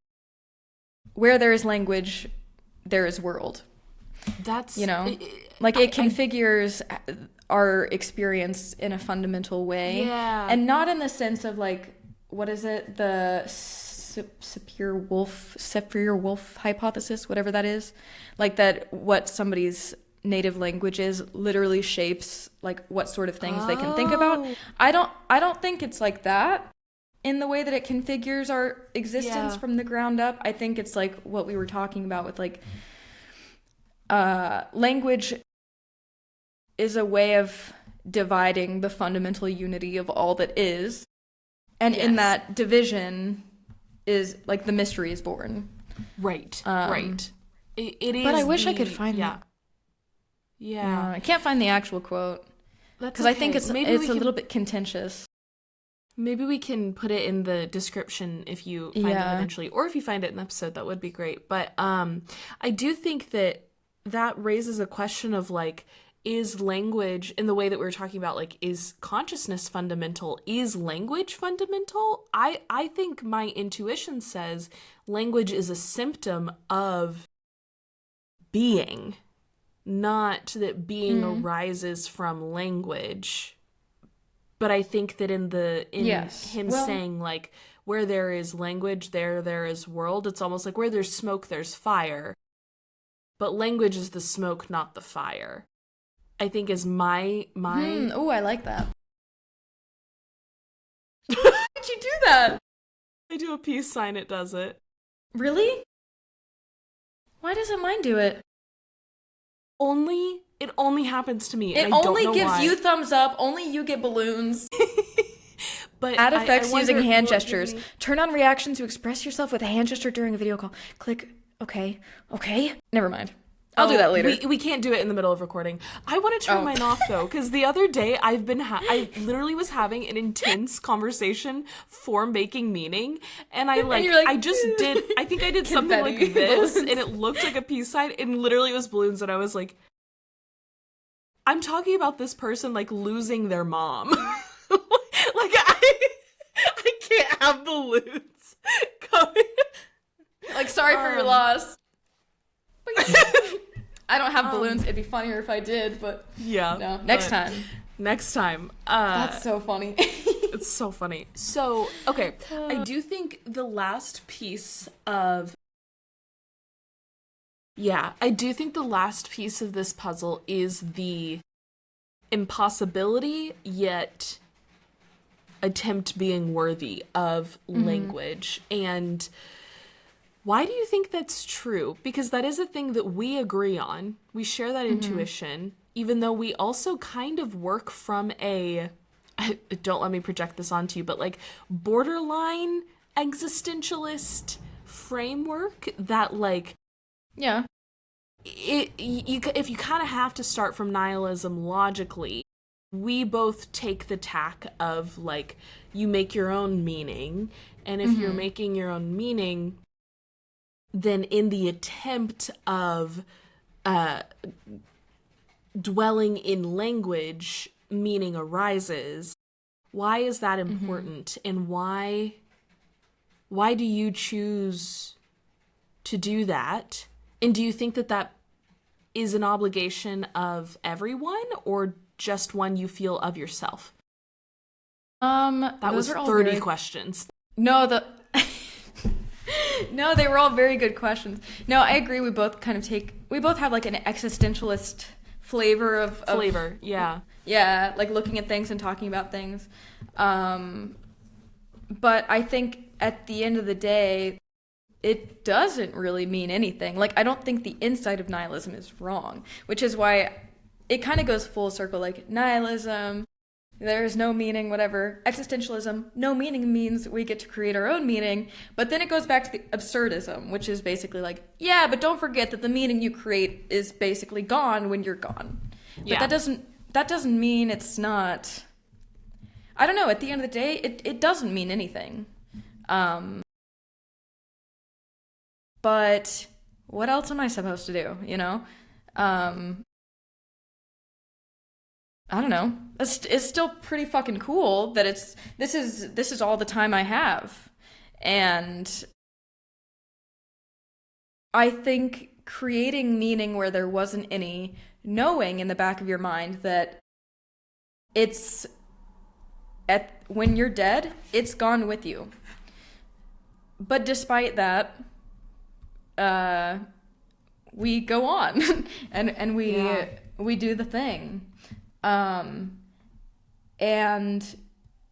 where there is language, there is world. That's, you know, like, it configures our experience in a fundamental way. Yeah. And not in the sense of, like, what is it? The Sapir-Whorf hypothesis, whatever that is. Like, that what somebody's native language is literally shapes, like, what sort of things they can think about. I don't think it's like that in the way that it configures our existence from the ground up. I think it's like what we were talking about with, like, language is a way of dividing the fundamental unity of all that is. And in that division is, like, the mystery is born. Right. it is. But I wish I could find yeah. it. Yeah. I can't find the actual quote. That's because okay. I think it's a little bit contentious. Maybe we can put it in the description if you find it eventually, or if you find it in the episode, that would be great. But I do think that raises a question of like, is language, in the way that we were talking about, like, is consciousness fundamental? Is language fundamental? I think my intuition says language is a symptom of being, not that being arises from language. But I think that in him saying, like, where there is language, there is world, it's almost like where there's smoke, there's fire. But language is the smoke, not the fire. I think is my... Oh, I like that. Why did you do that? I do a peace sign, it does it. Really? Why doesn't mine do it? It only happens to me. It and I only don't know gives why. you thumbs up. Only you get balloons. But add effects I using hand wonder, gestures. Turn on reaction to express yourself with a hand gesture during a video call. Click okay. Never mind. I'll do that later. We can't do it in the middle of recording. I want to turn mine off though, because the other day I literally was having an intense conversation for making meaning, and I think I did something like this, and it looked like a peace sign, and literally it was balloons, and I was like, I'm talking about this person like losing their mom. Like I can't have balloons coming. Like, sorry for your loss. I don't have balloons. It'd be funnier if I did, but yeah. No. Next time. That's so funny. It's so funny. So, okay, I do think the last piece of this puzzle is the impossibility yet attempt being worthy of language. And why do you think that's true? Because that is a thing that we agree on. We share that intuition, even though we also kind of work from don't let me project this onto you, but like borderline existentialist framework that like, yeah, if you kind of have to start from nihilism logically, we both take the tack of like, you make your own meaning, and if you're making your own meaning, then in the attempt of dwelling in language, meaning arises. Why is that important? And why do you choose to do that? And do you think that is an obligation of everyone, or just one you feel of yourself? That was 30 questions. No, no, they were all very good questions. No, I agree. We both have like an existentialist flavor of yeah. Yeah, like looking at things and talking about things. But I think at the end of the day, it doesn't really mean anything. Like, I don't think the inside of nihilism is wrong, which is why it kind of goes full circle. Like, nihilism, there's no meaning, whatever. Existentialism, no meaning means we get to create our own meaning. But then it goes back to the absurdism, which is basically like, yeah, but don't forget that the meaning you create is basically gone when you're gone. Yeah. But that doesn't mean it's not... I don't know, at the end of the day, it doesn't mean anything. But what else am I supposed to do, you know? I don't know. It's still pretty fucking cool that this is all the time I have. And I think creating meaning where there wasn't any, knowing in the back of your mind that when you're dead, it's gone with you. But despite that, we go on and we do the thing. And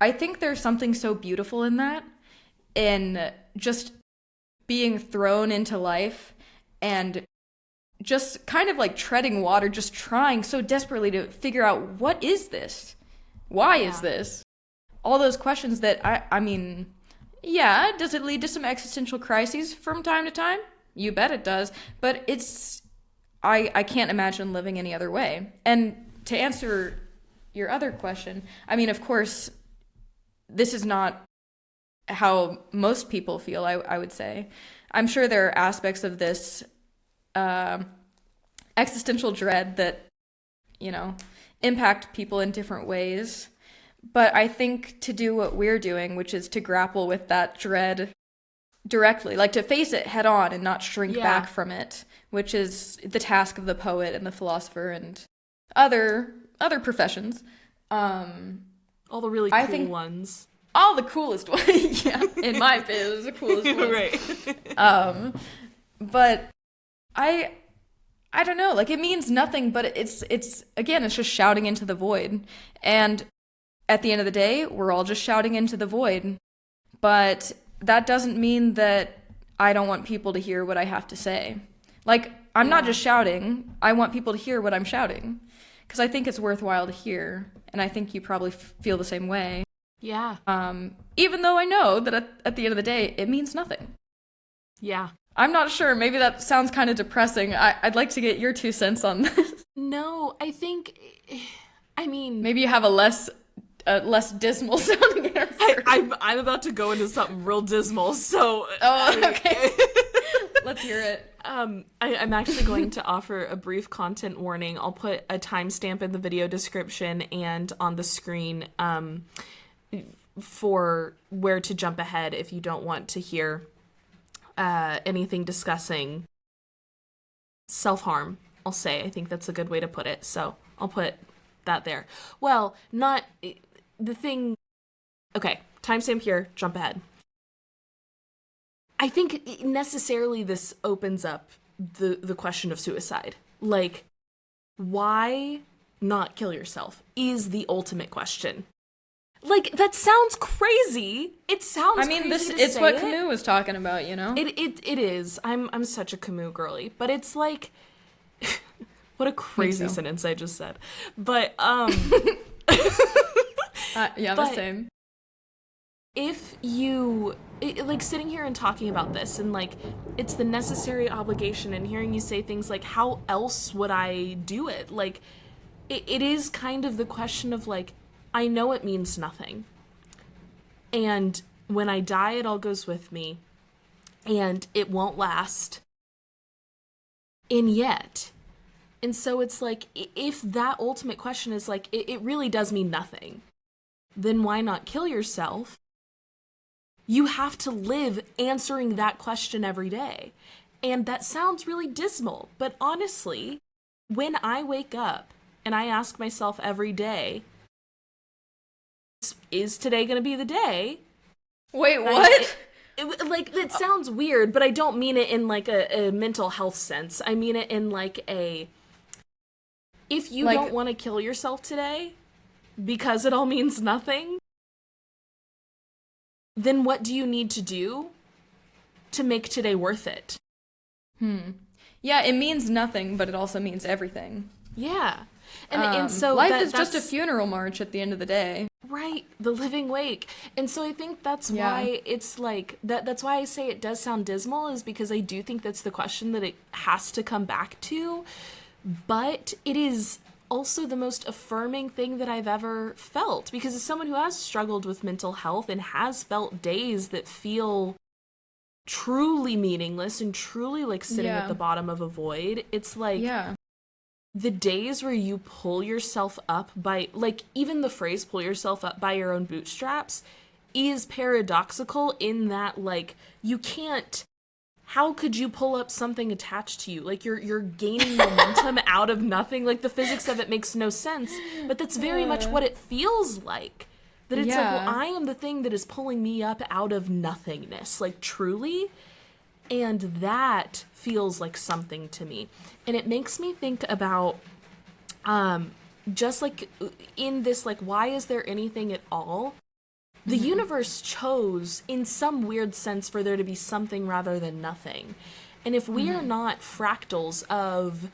I think there's something so beautiful in that, in just being thrown into life and just kind of like treading water, just trying so desperately to figure out, what is this? Why is this? All those questions that I mean, yeah, does it lead to some existential crises from time to time? You bet it does. But I can't imagine living any other way. And to answer your other question, I mean, of course, this is not how most people feel, I would say. I'm sure there are aspects of this existential dread that, impact people in different ways. But I think to do what we're doing, which is to grapple with that dread directly, like to face it head on and not shrink back from it, which is the task of the poet and the philosopher and other professions. All the really cool ones. All the coolest ones. Yeah, in my biz, the coolest ones. Right. But I don't know, like it means nothing, but it's again, it's just shouting into the void. And at the end of the day, we're all just shouting into the void. But that doesn't mean that I don't want people to hear what I have to say. Like, I'm not just shouting. I want people to hear what I'm shouting. Because I think it's worthwhile to hear. And I think you probably feel the same way. Yeah. Even though I know that at the end of the day, it means nothing. Yeah. I'm not sure. Maybe that sounds kind of depressing. I'd like to get your 2 cents on this. No, I mean... Maybe you have a less dismal sounding answer. I'm about to go into something real dismal, so... Oh, okay. Let's hear it. I'm actually going to offer a brief content warning. I'll put a timestamp in the video description and on the screen for where to jump ahead if you don't want to hear anything discussing self-harm, I'll say. I think that's a good way to put it, so I'll put that there. Well, not... The thing... Okay, timestamp here, jump ahead. I think necessarily this opens up the question of suicide. Like, why not kill yourself is the ultimate question. Like, that sounds crazy. It sounds crazy to it's say what it. Camus was talking about, you know? It is. I'm such a Camus girly. But it's like... what a crazy sentence I just said. But, yeah, the same. If you... like, sitting here and talking about this, and, like, it's the necessary obligation, and hearing you say things like, how else would I do it? Like, it is kind of the question of, like, I know it means nothing. And when I die, it all goes with me. And it won't last. And yet. And so it's like, if that ultimate question is like, it really does mean nothing, then why not kill yourself? You have to live answering that question every day. And that sounds really dismal, but honestly, when I wake up and I ask myself every day, is today going to be the day? Wait, what? It sounds weird, but I don't mean it in like a mental health sense. I mean it in like if you don't want to kill yourself today because it all means nothing, then what do you need to do to make today worth it? Yeah, it means nothing, but it also means everything. Yeah. And so life is just a funeral march at the end of the day. Right, the living wake. And so I think that's why it's like, that's why I say it does sound dismal, is because I do think that's the question that it has to come back to. But it is also the most affirming thing that I've ever felt, because as someone who has struggled with mental health and has felt days that feel truly meaningless and truly like sitting at the bottom of a void, it's like the days where you pull yourself up by, like, even the phrase pull yourself up by your own bootstraps is paradoxical in that, like, you can't, how could you pull up something attached to you? Like, you're gaining momentum out of nothing. Like, the physics of it makes no sense, but that's very much what it feels like. That it's like, well, I am the thing that is pulling me up out of nothingness, like, truly. And that feels like something to me. And it makes me think about, just like in this, like, why is there anything at all? The universe chose, in some weird sense, for there to be something rather than nothing. And if we are not fractals of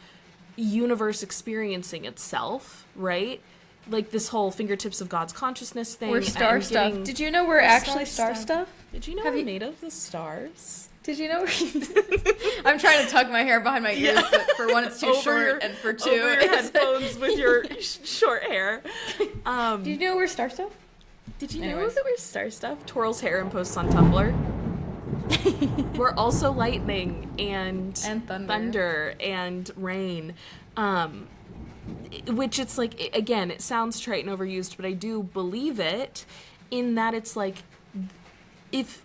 universe experiencing itself, right? Like this whole fingertips of God's consciousness thing. We're star stuff. Did you know we're actually star stuff? Did you know we're made of the stars? Did you know? I'm trying to tuck my hair behind my ears, but for one, it's too short, and for two, over your headphones with your short hair. Do you know we're star stuff? Did you know that we're star stuff? Twirls hair and posts on Tumblr. We're also lightning and thunder and rain. Which it's like, again, it sounds trite and overused, but I do believe it in that it's like, if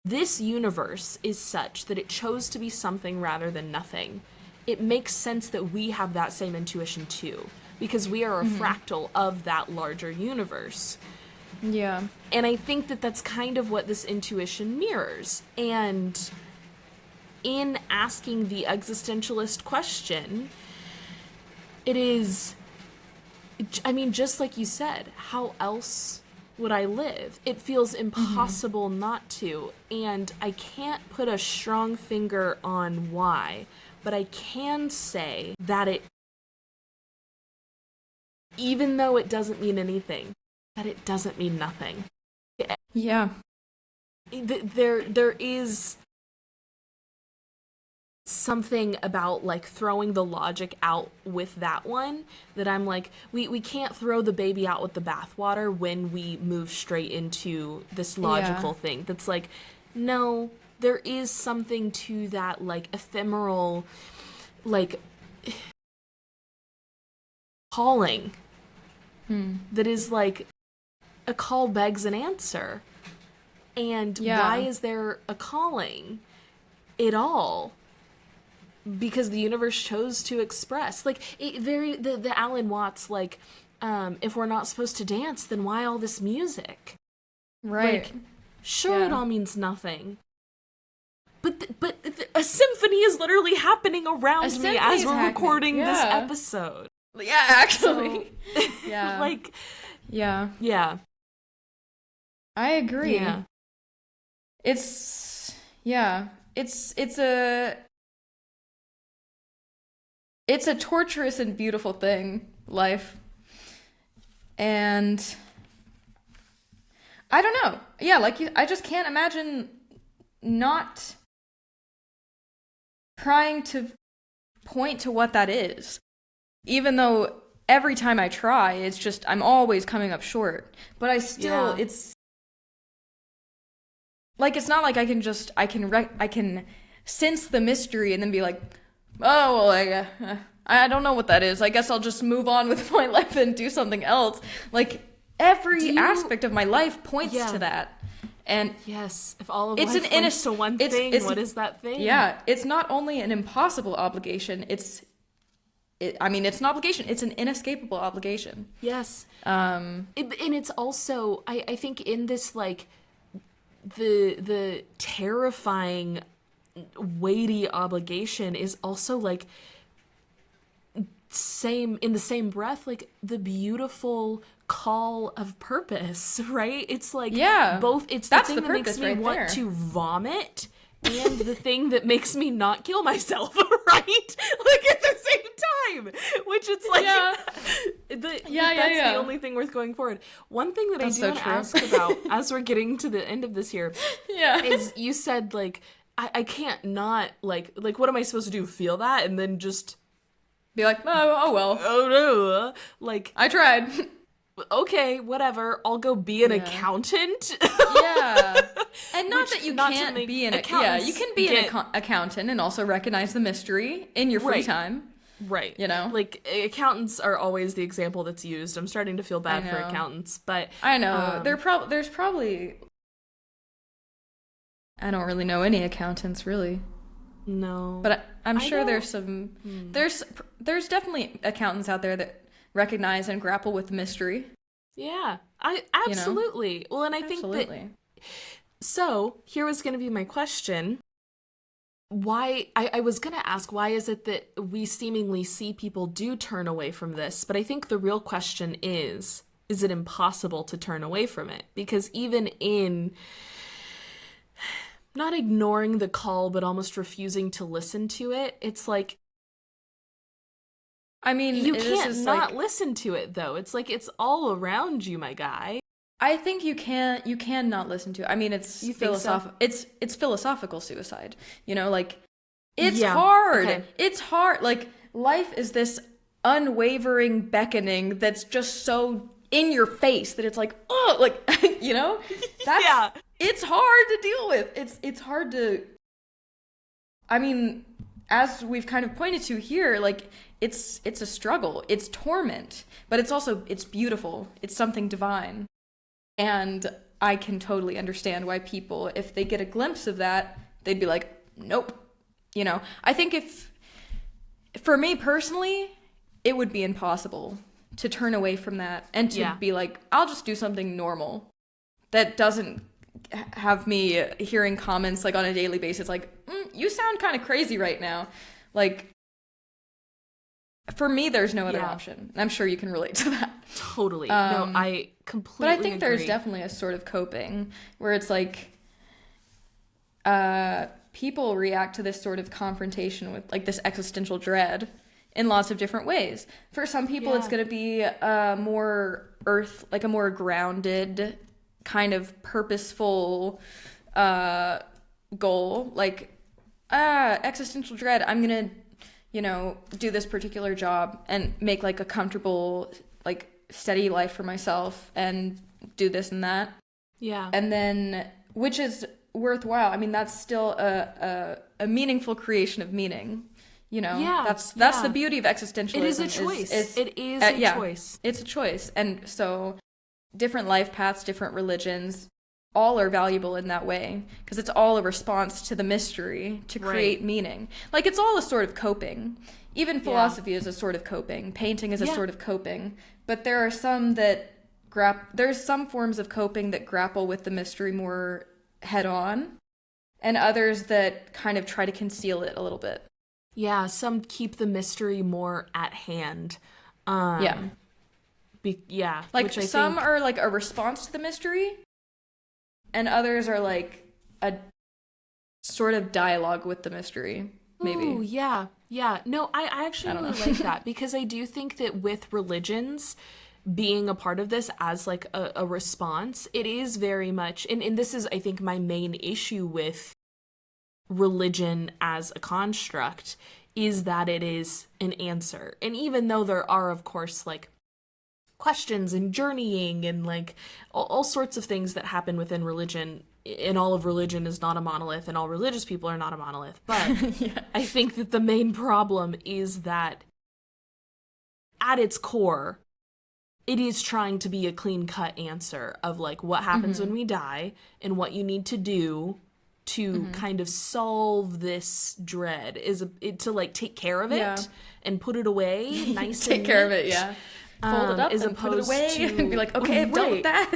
this universe is such that it chose to be something rather than nothing, it makes sense that we have that same intuition too, because we are a fractal of that larger universe. Yeah. And I think that that's kind of what this intuition mirrors. And in asking the existentialist question, it is, I mean, just like you said, how else would I live? It feels impossible not to. And I can't put a strong finger on why, but I can say that it, even though it doesn't mean anything, that it doesn't mean nothing. Yeah. There is something about, like, throwing the logic out with that one that I'm like, we can't throw the baby out with the bathwater when we move straight into this logical thing. That's like, no, there is something to that, like, ephemeral, like, calling that is like, a call begs an answer. And why is there a calling at all? Because the universe chose to express. Like, the Alan Watts, like, if we're not supposed to dance, then why all this music? Right. Like, sure, it all means nothing. But a symphony is literally happening around me as we're recording this episode. Yeah, actually. So, yeah. Like, yeah. Yeah. I agree. Yeah. It's a torturous and beautiful thing, life. And I don't know. Yeah, like, I just can't imagine not trying to point to what that is. Even though every time I try, it's just, I'm always coming up short. But I still, it's like, it's not like I can sense the mystery and then be like, oh, well, I don't know what that is. I guess I'll just move on with my life and do something else. Like, every aspect of my life points to that. And yes, if all of life points to one thing, what is that thing? Yeah, it's not only an impossible obligation, it's an obligation. It's an inescapable obligation. Yes. And it's also, I think in this, like, the terrifying, weighty obligation is also, like, in the same breath, like, the beautiful call of purpose, right? It's like, both, it's the thing that makes me want to vomit and the thing that makes me not kill myself, right? Like, at the same time, which it's like, that's the only thing worth going forward. One thing that I do want to ask about as we're getting to the end of this here is, you said, like, I can't not, like, what am I supposed to do? Feel that and then just be like, oh well. Oh no. Like, I tried. Okay, whatever. I'll go be an accountant. And not that you can't be an accountant. You can be an accountant and also recognize the mystery in your free time. Right. You know? Like, accountants are always the example that's used. I'm starting to feel bad for accountants, but I know. There's probably, I don't really know any accountants, really. No. But I'm sure there's some there's definitely accountants out there that recognize and grapple with mystery. Yeah. I absolutely. You know? Well, and I think that, so here was going to be my question. Why, I was going to ask, why is it that we seemingly see people do turn away from this? But I think the real question is it impossible to turn away from it? Because even in not ignoring the call, but almost refusing to listen to it, it's like, I mean, you can't not listen to it, though. It's like, it's all around you, my guy. I think you can not listen to it. I mean, it's philosophical. So? It's philosophical suicide. You know, like, It's Yeah. hard. Okay. It's hard. Like, life is this unwavering beckoning that's just so in your face that it's like, oh, like, you know? That's, Yeah. It's hard to deal with. It's hard to, I mean, as we've kind of pointed to here, like, it's a struggle. It's torment, but it's beautiful. It's something divine. And I can totally understand why people, if they get a glimpse of that, they'd be like, nope. You know, I think for me personally, it would be impossible to turn away from that and to be like, I'll just do something normal that doesn't have me hearing comments like on a daily basis, like, you sound kind of crazy right now. Like, for me, there's no other option. I'm sure you can relate to that. Totally. No, I completely But I think agree. there's definitely a sort of coping where it's like, people react to this sort of confrontation with like this existential dread in lots of different ways. For some people, it's going to be a more like a more grounded, kind of purposeful goal. Like, existential dread, I'm going to, you know, do this particular job and make like a comfortable, like steady life for myself and do this and that. Yeah. And then, which is worthwhile. I mean, that's still a meaningful creation of meaning. You know, that's the beauty of existentialism. It is a choice. It is a choice. It's a choice. And so different life paths, different religions, all are valuable in that way because it's all a response to the mystery to create meaning. Like, it's all a sort of coping. Even philosophy is a sort of coping. Painting is a sort of coping. But there are some that there's some forms of coping that grapple with the mystery more head on, and others that kind of try to conceal it a little bit. Yeah, some keep the mystery more at hand. Like, which some are like a response to the mystery, and others are like a sort of dialogue with the mystery, maybe. Ooh, yeah. No, I actually really like that because I do think that with religions being a part of this as like a response, it is very much, and this is, I think, my main issue with religion as a construct, is that it is an answer. And even though there are, of course, like questions and journeying and like all sorts of things that happen within religion, and all of religion is not a monolith and all religious people are not a monolith, but I think that the main problem is that at its core, it is trying to be a clean-cut answer of like what happens when we die and what you need to do to kind of solve this dread, to like take care of it and put it away nice take and care of neat. it, fold it up as and put it opposed away to, and be like, okay, I've dealt with that.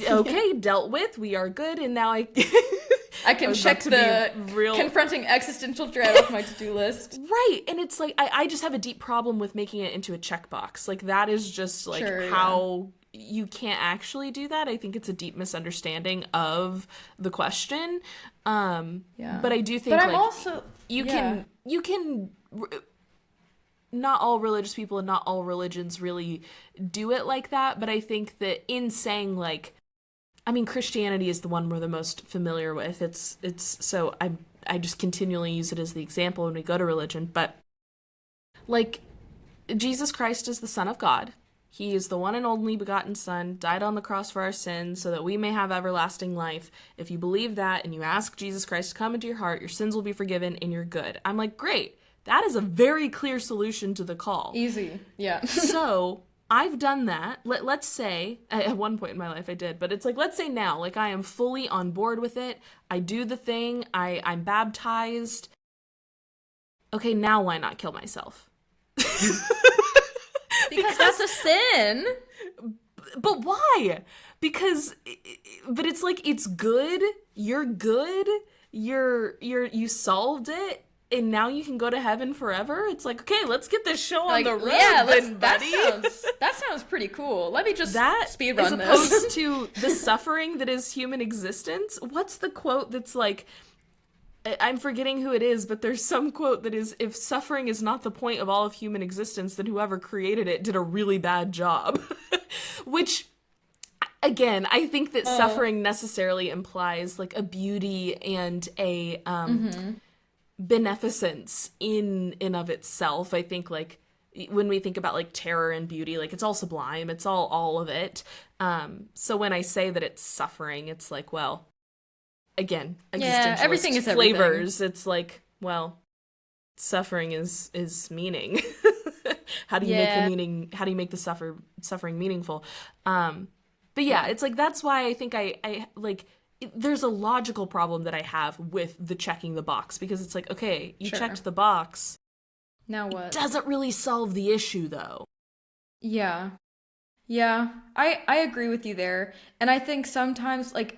Okay, dealt with, we are good, and now I can check the confronting existential dread off my to-do list. Right, and it's like, I just have a deep problem with making it into a checkbox. Like, that is just like how you can't actually do that. I think it's a deep misunderstanding of the question. But I do think, but like, I'm also, you can not all religious people and not all religions really do it like that, but I think that in saying, like, I mean, Christianity is the one we're the most familiar with. It's so I just continually use it as the example when we go to religion, but like, Jesus Christ is the Son of God. He is the one and only begotten Son, died on the cross for our sins so that we may have everlasting life. If you believe that and you ask Jesus Christ to come into your heart, your sins will be forgiven and you're good. I'm like, great. That is a very clear solution to the call. Easy. Yeah. So I've done that. Let's say, at one point in my life I did, but it's like, let's say now, like, I am fully on board with it. I do the thing. I'm baptized. Okay, now why not kill myself? Because that's a sin. But why? But it's like, it's good. You're good. You solved it. And now you can go to heaven forever? It's like, okay, let's get this show on the road, then, buddy. That sounds pretty cool. Let me just speed run this. As opposed to the suffering that is human existence. What's the quote that's like, I'm forgetting who it is, but there's some quote that is, if suffering is not the point of all of human existence, then whoever created it did a really bad job. Which, again, I think that suffering necessarily implies like a beauty and beneficence in and of itself. I think like when we think about like terror and beauty, like it's all sublime, it's all of it. So when I say that it's suffering, it's like, well, again, existentialist everything is flavors. everything. It's like, well, suffering is meaning. How do you make the suffering meaningful? But yeah, it's like, that's why I think I like, there's a logical problem that I have with the checking the box, because it's like, okay, you checked the box. Now what? It doesn't really solve the issue, though. Yeah. Yeah. I agree with you there. And I think sometimes, like,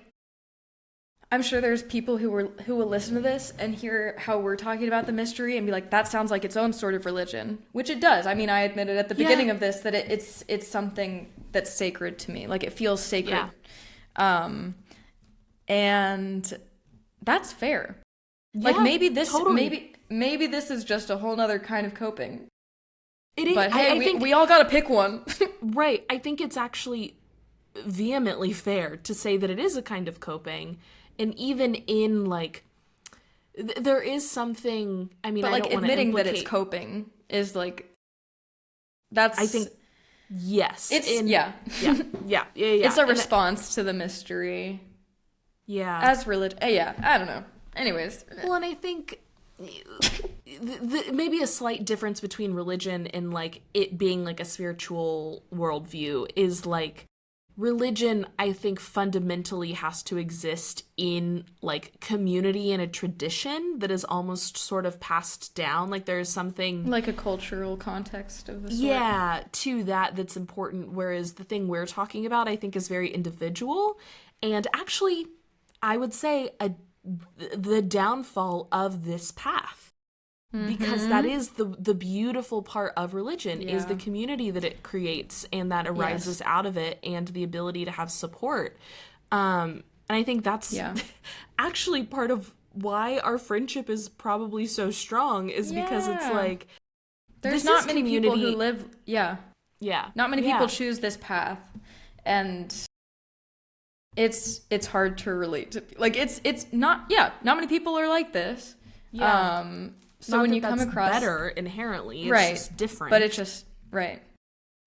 I'm sure there's people who will listen to this and hear how we're talking about the mystery and be like, that sounds like its own sort of religion, which it does. I mean, I admitted at the beginning of this that it's something that's sacred to me. Like, it feels sacred. Yeah. And that's fair. Like, Yeah, maybe this totally. maybe this is just a whole nother kind of coping. It is. But hey, I think, we all gotta pick one. right. I think it's actually vehemently fair to say that it is a kind of coping. And even in, like, there is something, I mean, But, I like, don't want to admitting implicate... that it's coping is, like, that's... I think, yes. It's, yeah. It's a response to the mystery. Yeah. As religion. Yeah, I don't know. Anyways. Well, and I think maybe a slight difference between religion and, like, it being, like, a spiritual worldview is, like, religion, I think, fundamentally has to exist in, like, community and a tradition that is almost sort of passed down. Like, there's something... Like a cultural context of the sort. Yeah, to that's important, whereas the thing we're talking about, I think, is very individual. And actually, I would say the downfall of this path. Because that is the beautiful part of religion, is the community that it creates and that arises out of it, and the ability to have support. And I think that's actually part of why our friendship is probably so strong, is because it's like, there's not many people who live not many people choose this path, and it's hard to relate to. Like, it's not many people are like this. So not when that you come that's across better inherently, it's just different. But it's just right.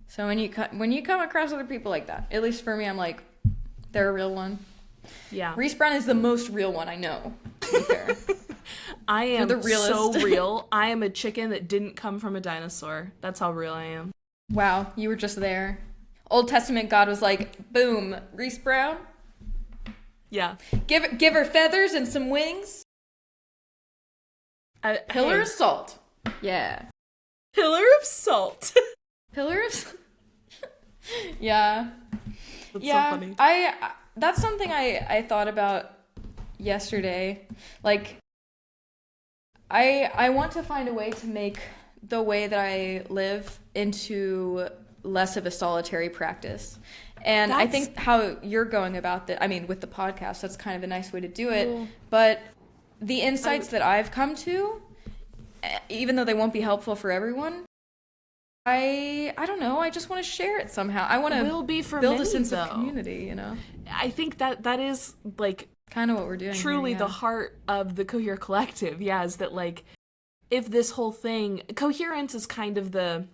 So when you come across other people like that, at least for me, I'm like, they're a real one. Yeah. Reese Brown is the most real one I know, to be fair. I am the realist. so real. I am a chicken that didn't come from a dinosaur. That's how real I am. Wow, you were just there. Old Testament God was like, boom, Reese Brown. Yeah. Give her feathers and some wings. Pillar of salt. Yeah. Pillar of salt. Pillar of Yeah. That's so funny. That's something I thought about yesterday. Like, I want to find a way to make the way that I live into less of a solitary practice. And I think how you're going about that, I mean, with the podcast, that's kind of a nice way to do it. Cool. But the insights that I've come to, even though they won't be helpful for everyone, I don't know, I just want to share it somehow. I want to build a sense of community, you know? I think that is, like, kind of what we're doing truly here, the heart of the Cohere Collective, is that, like, if this whole thing... Coherence is kind of the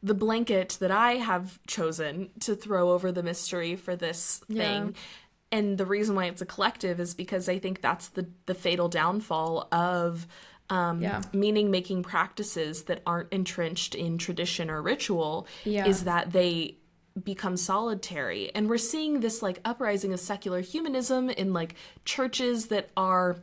blanket that I have chosen to throw over the mystery for this thing. And the reason why it's a collective is because I think that's the fatal downfall of meaning-making practices that aren't entrenched in tradition or ritual, is that they become solitary. And we're seeing this, like, uprising of secular humanism in, like, churches that are...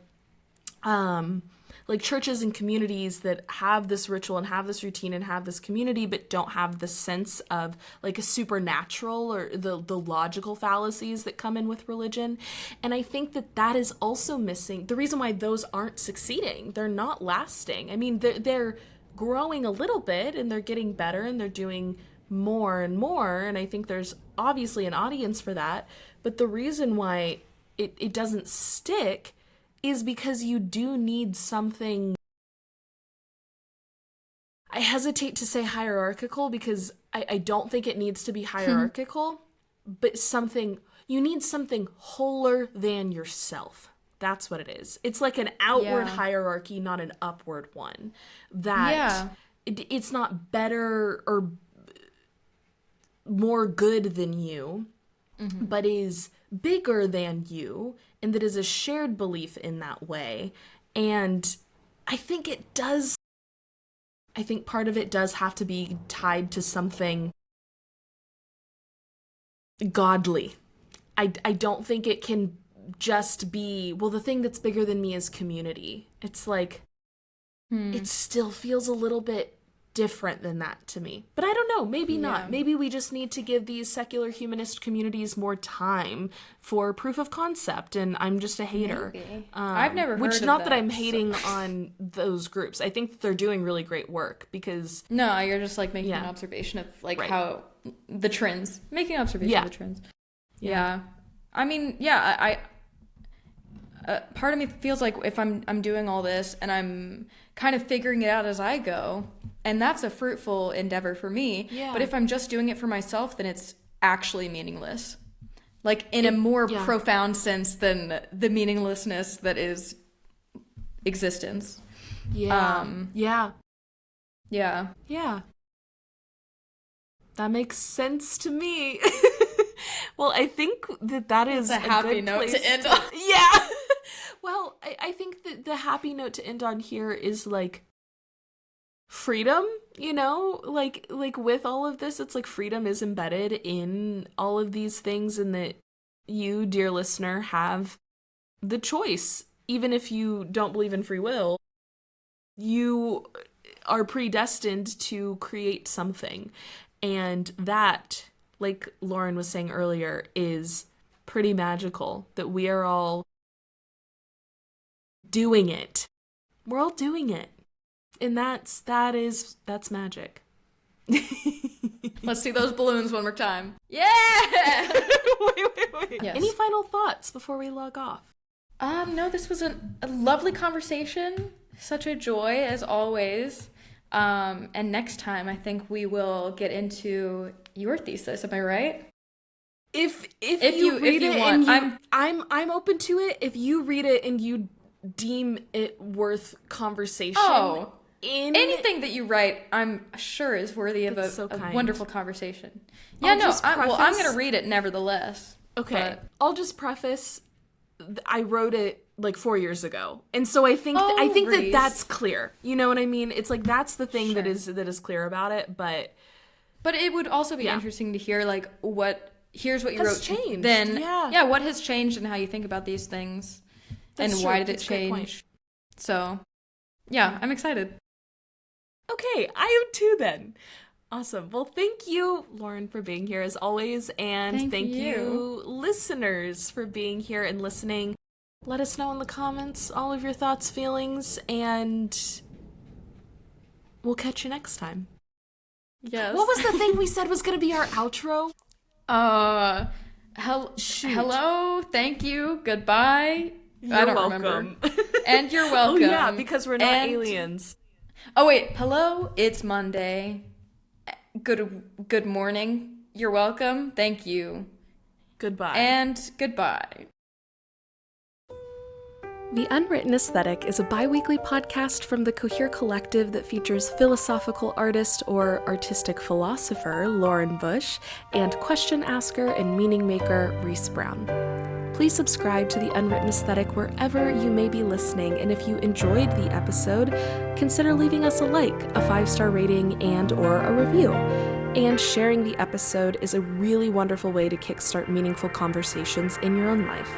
like churches and communities that have this ritual and have this routine and have this community, but don't have the sense of, like, a supernatural or the logical fallacies that come in with religion. And I think that is also missing. The reason why those aren't succeeding, they're not lasting. I mean, they're growing a little bit and they're getting better and they're doing more and more. And I think there's obviously an audience for that. But the reason why it doesn't stick is because you do need something... I hesitate to say hierarchical because I don't think it needs to be hierarchical, but you need something wholer than yourself. That's what it is. It's like an outward Yeah. hierarchy, not an upward one. That it's not better or more good than you, but is bigger than you, and that is a shared belief in that way. And I think part of it does have to be tied to something godly. I don't think it can just be, well, the thing that's bigger than me is community. It's like, it still feels a little bit different than that to me. But I don't know, maybe not. Maybe we just need to give these secular humanist communities more time for proof of concept, and I'm just a hater. I've never heard which of not that, that I'm hating on those groups. I think they're doing really great work because No, you're just like making an observation of like how the trends, making observation of the trends. Yeah. I mean, I part of me feels like if I'm doing all this and I'm kind of figuring it out as I go, and that's a fruitful endeavor for me. Yeah. But if I'm just doing it for myself, then it's actually meaningless. Like in a more profound sense than the meaninglessness that is existence. Yeah. Yeah. That makes sense to me. Well, I think that is a happy good note place to end on. Yeah. Well, I think that the happy note to end on here is like freedom, you know, like with all of this, it's like freedom is embedded in all of these things, and that you, dear listener, have the choice. Even if you don't believe in free will, you are predestined to create something. And that, like Lauren was saying earlier, is pretty magical, that we are all doing it. We're all doing it. And that's magic. Let's see those balloons one more time. Yeah! wait. Yes. Any final thoughts before we log off? No, this was a lovely conversation. Such a joy, as always. And next time, I think we will get into your thesis. Am I right? If you read it want, and I'm open to it. If you read it and you deem it worth conversation, anything that you write, I'm sure is worthy of a wonderful conversation. Yeah, I'm going to read it nevertheless. Okay, but I'll just preface. I wrote it like 4 years ago, and so I think that's clear. You know what I mean? It's like that's the thing that is clear about it. But it would also be interesting to hear like here's what you wrote. Changed. Then what has changed and how you think about these things, and why did it change? So I'm excited. Okay, I am too then. Awesome. Well, thank you, Lauren, for being here as always. And thank you, listeners, for being here and listening. Let us know in the comments all of your thoughts, feelings, and we'll catch you next time. Yes. What was the thing we said was going to be our outro? Hello, thank you, goodbye. I don't remember. And you're welcome. Oh, yeah, because we're not aliens. Oh, wait. Hello, it's Monday. Good morning. You're welcome. Thank you. Goodbye. And goodbye. The Unwritten Aesthetic is a bi-weekly podcast from the Cohere Collective that features philosophical artist or artistic philosopher Lauren Bush and question asker and meaning maker Reese Brown. Please subscribe to The Unwritten Aesthetic wherever you may be listening, and if you enjoyed the episode, consider leaving us a like, a 5-star rating, and or a review. And sharing the episode is a really wonderful way to kickstart meaningful conversations in your own life.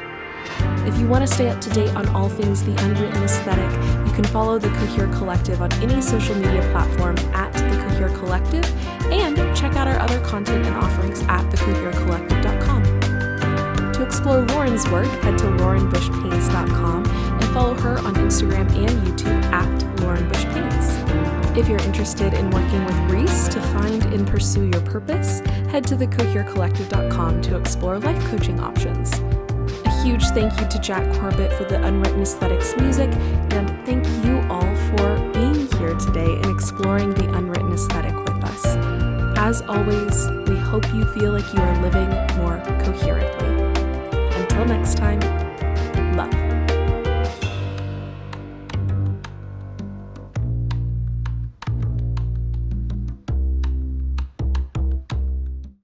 If you want to stay up to date on all things The Unwritten Aesthetic, you can follow the Cohere Collective on any social media platform at The Cohere Collective, and check out our other content and offerings at thecoherecollective.com. To explore Lauren's work, head to laurenbushpaints.com and follow her on Instagram and YouTube at laurenbushpaints. If you're interested in working with Reese to find and pursue your purpose, head to thecoherecollective.com to explore life coaching options. A huge thank you to Jack Corbett for the Unwritten Aesthetics music, and thank you all for being here today and exploring the Unwritten Aesthetic with us. As always, we hope you feel like you are living more coherently. Until next time.